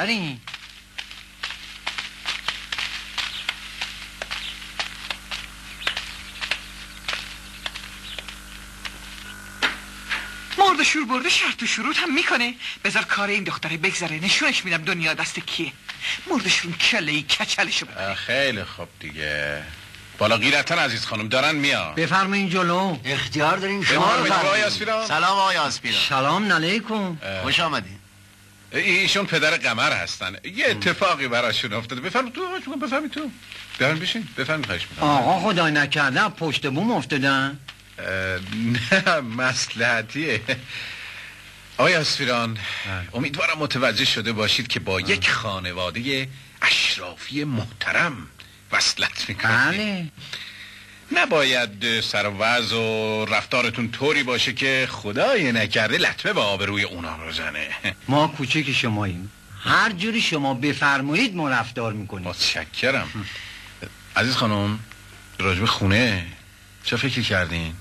مرد شور برده شرط و شروط هم میکنه. بذار کار این دختره بگذره، نشونش میدم دنیا دست کیه. مرد شون کلهی کچلشو بده. خیلی خوب دیگه. بالا غیرتن عزیز خانم دارن میان. بفرمایین جلو. اختیار داریم شما. سلام آقای آسپیران. سلام علیکم. خوش آمدین. ایشون پدر قمر هستن. یه اتفاقی براشون افتاده. بفرمایید تو آقا جون، بفرمایید تو. برن بشین. بفرمایید خواهش می‌کنم. آقا خدای نکرده پشت بوم افتادن. نه مصلحتیه. آقای آسپیران، امیدوارم متوجه شده باشید که با یک خانواده اشرافی محترم وصلت میکنید. بله. نباید سر و وضع و رفتارتون طوری باشه که خدای نکرده لطمه به آبروی اونا بزنه. ما کوچیک شماییم، هر جوری شما بفرمایید ما رفتار میکنیم. متشکرم. عزیز خانم، راجب خونه چه فکر کردین؟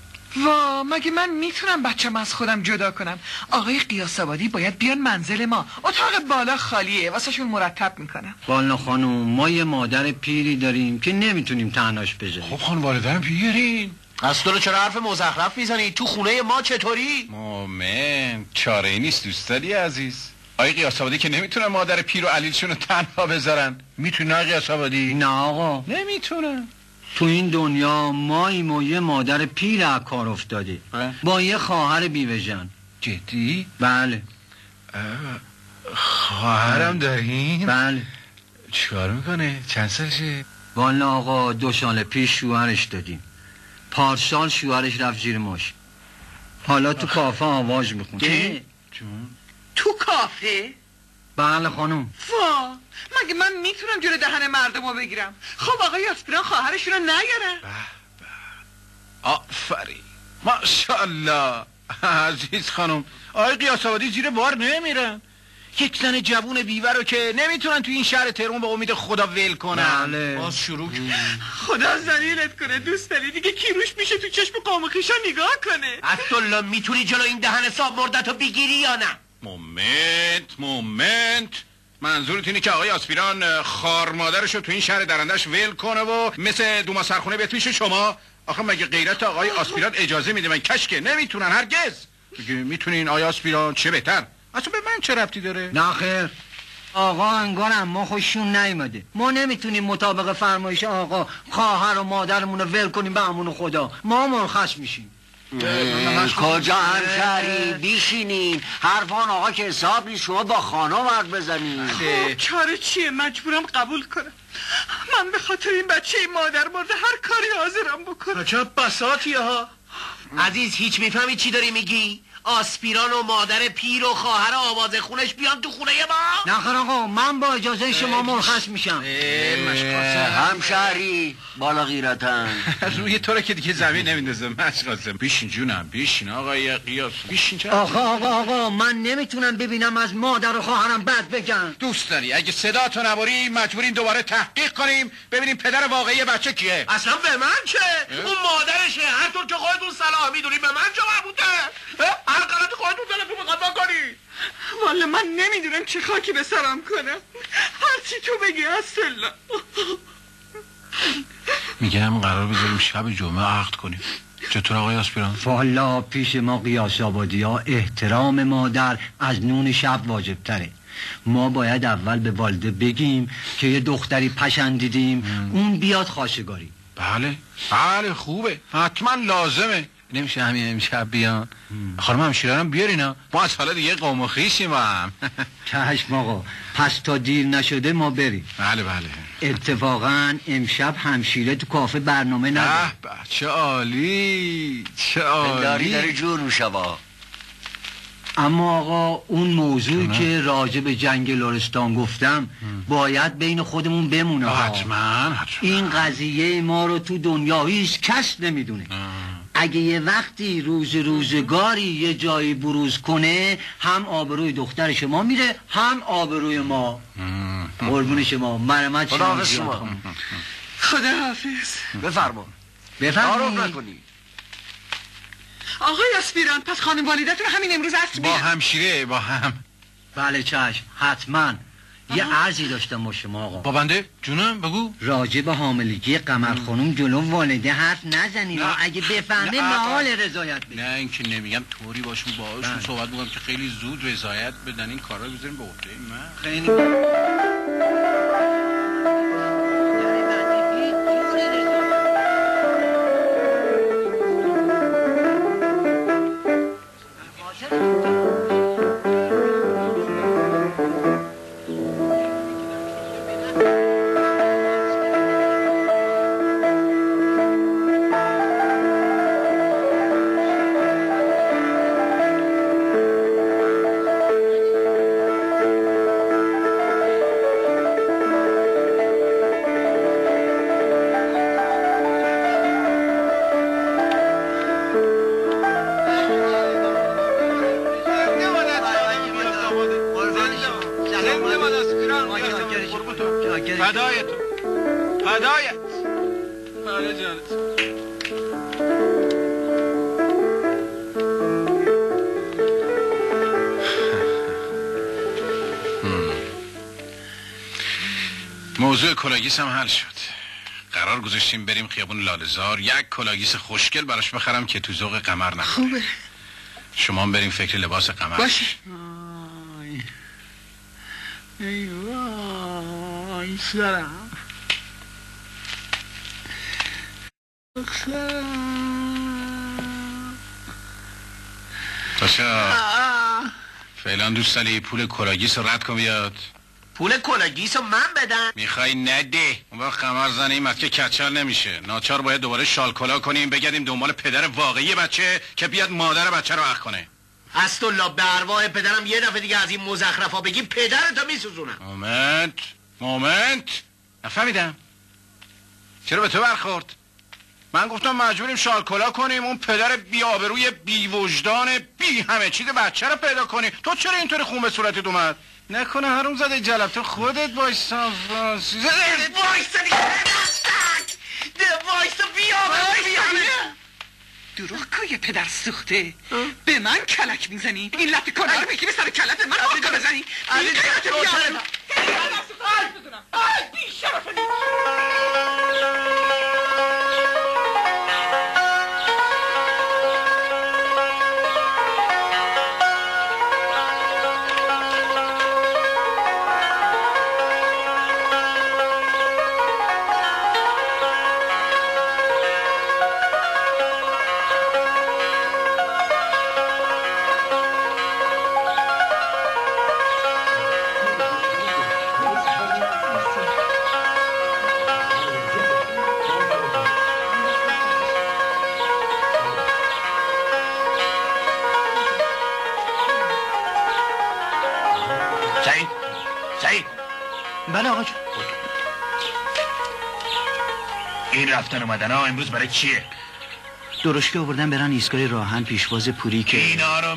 وا، مگه من میتونم بچم از خودم جدا کنم؟ آقای قیاس‌آبادی باید بیان منزل ما. اتاق بالا خالیه، واسه شون مرتب میکنم. والا خانم، ما یه مادر پیری داریم که نمیتونیم تنهاش بذاریم. خب خانواده‌ام پیرین. از رو چرا حرف مزخرف میزنی؟ تو خونه ما چطوری؟ مومن چاره ای نیست دوستاری عزیز. آقای قیاس‌آبادی که نمیتونن مادر پیر و علیلشون رو تنها بذارن. میتونه آقای قیاس‌آبادی؟ نه آقا نمیتونن. تو این دنیا ماییم و یه مادر پیر از کار افتاده با یه خواهر بیوه‌ژن. جدی؟ بله. خواهرم دارین؟ بله. چیکار میکنه؟ چند سالشه؟ والا آقا 2 سال پیش شوهرش دادیم. پارسال شوهرش رفت زیر ماشین. حالا تو کافه آواز میخونه. جون؟ تو کافه؟ بله خانم. وا، مگه من میتونم جلوی دهن مردمو بگیرم؟ خب آقای آسپیران خواهرشون رو نیارن. آفرین، ماشاءالله. عزیز خانم، آقای قیاس‌آبادی زیر بار نمیرن. یک زن جوون بیوه رو که نمیتونن تو این شهر تهران به امید خدا ول کنن. بله. باز شروع خدا ذلیلت کنه دوست داری دیگه کیروش میشه تو چشم قوم و خویشا نگاه کنه. عبدالله میتونی جلو این دهن صاحب مردتو بگیری یا نه؟ مومنت منظورت اینه که آقای آسپیران خار مادرشو تو این شهر درندش ول کنه و مثل دوما سرخونه بیت میشه شما؟ آخه مگه غیرت آقای آسپیران اجازه میده؟ من کشکه نمیتونن هرگز. میتونین آقای آسپیران چه بهتر؟ اصلا به من چه ربطی داره؟ نه خیر آقا، انگار ما خوششون نیومده. ما نمیتونیم مطابق فرمایش آقا خواهر و مادرمون رو ول کنیم به امون خدا. ما مرخص میشیم. کجا همشهری؟ بیشینین. حرفان آقا که حساب نیست، شما با خانم حرف بزنین. چاره چیه؟ مجبورم قبول کنم. من به خاطر این بچه مادر مرده هر کاری حاضرم بکنم. چه بساطیه ها. عزیز هیچ میفهمی چی داری میگی؟ آسپیران و مادر پیر و خواهر آواز خونش بیان تو خونه ما؟ نه خیر آقا، من با اجازه شما مرخص میشم. همشهری بالا غیرتن. روی تو رو که دیگه زمین نمیندازه مشقاسم. بیشین جونم، بیشین آقای قیاس، بیشین. چرا؟ آقا من نمیتونم ببینم از مادر و خواهرم بد بگن. دوست داری اگه صدا تو نبری مجبوریم دوباره تحقیق کنیم ببینیم پدر واقعی بچه کیه. اصلا به من چه؟ اون مادرشه. هر طور که خودتون صلاح میدونی به من چه مربوطه؟ هر غلط خودتون دلتون میخواد بکنی. والا من نمیدونم چه خاکی به سرم کنم. هرچی تو بگی اصلا. میگم قرار بذاریم شب جمعه عقد کنیم. چطور آقای آسپیران؟ والا پیش ما قیاس‌آبادی ها احترام مادر از نون شب واجب تره. ما باید اول به والده بگیم که یه دختری پسندیدیم، اون بیاد خواستگاری. بله خوبه، حتما لازمه. نمیشه همین امشب بیان؟ خانم همشیره هم بیارینا، ما از حالا دیگه قوم و خویشیم هم. چشم آقا، پس تا دیر نشده ما بریم. بله بله. اتفاقا امشب همشیره تو کافه برنامه نداره. چه عالی، چه عالی. داری جور میشه با. اما آقا اون موضوعی که راجع به جنگ لرستان گفتم باید بین خودمون بمونه. حتما. این قضیه ما رو تو دنیا هیچ کس نمیدونه. اگه یه وقتی روزگاری یه جایی بروز کنه، هم آبروی دختر شما میره هم آبروی ما. قربون شما. مرمت شما. خدا حافظ. بفرما. تعارف نکنی. آقای اسپیران، پس خانم والدتون همین امروز عصر با همشیره با هم. بله چشم، حتما. یه عرضی داشتم با شما آقا. با بنده؟ جونم بگو. راجع به حاملگی قمر خانم جلو والده حرف نزنید. اگه بفهمه محال رضایت بده. نه این که نمیگم طوری باشون باهاشون صحبت بکنم که خیلی زود رضایت بدن. این کارا رو بذاریم به عهده من. خیلی موضوع کلاگیس هم حل شد. قرار گذاشتیم بریم خیابون لاله‌زار یک کلاگیس خوشگل براش بخرم که تو ذوق قمر نخوره. خوبه. شما هم بریم فکر لباس قمر. باشه. ای وای سرم. تاشا فعلا دوست داری پول کلاگیس رو رد کن بیاد. پول کلاگیس رو من بدم؟ میخوای نده. اون وقت قمر زنه این که کچل نمیشه. ناچار باید دوباره شال کلا کنیم بگردیم دنبال پدر واقعی بچه که بیاد مادر بچه رو عقد کنه. استالله به ارواح پدرم یه دفعه دیگه از این مزخرفا بگی پدرتو میسوزونم. مومنت نفهمیدم. چرا به تو برخورد؟ من گفتم مجبوریم شال کلا کنیم اون پدر بی آبروی بی وجدان بی همه چیز بچه رو پیدا کنیم. تو چرا اینطوری خون به صورتت اومد؟ نکنه حروم زاده جلب تو خودت وایسا وایسا دیگه وایسا بیا دروغ که پدر سوخته. به من کلک میزنی؟ این لطه کنه رو بگی به سر کلت من آقا بزنی؟ این کلت بیارم بی شرف بله آقا جون. این رفتن اومدن ها امروز برای چیه؟ درشکه آوردن برن ایستگاه راهن پیشواز پوری که اینا رو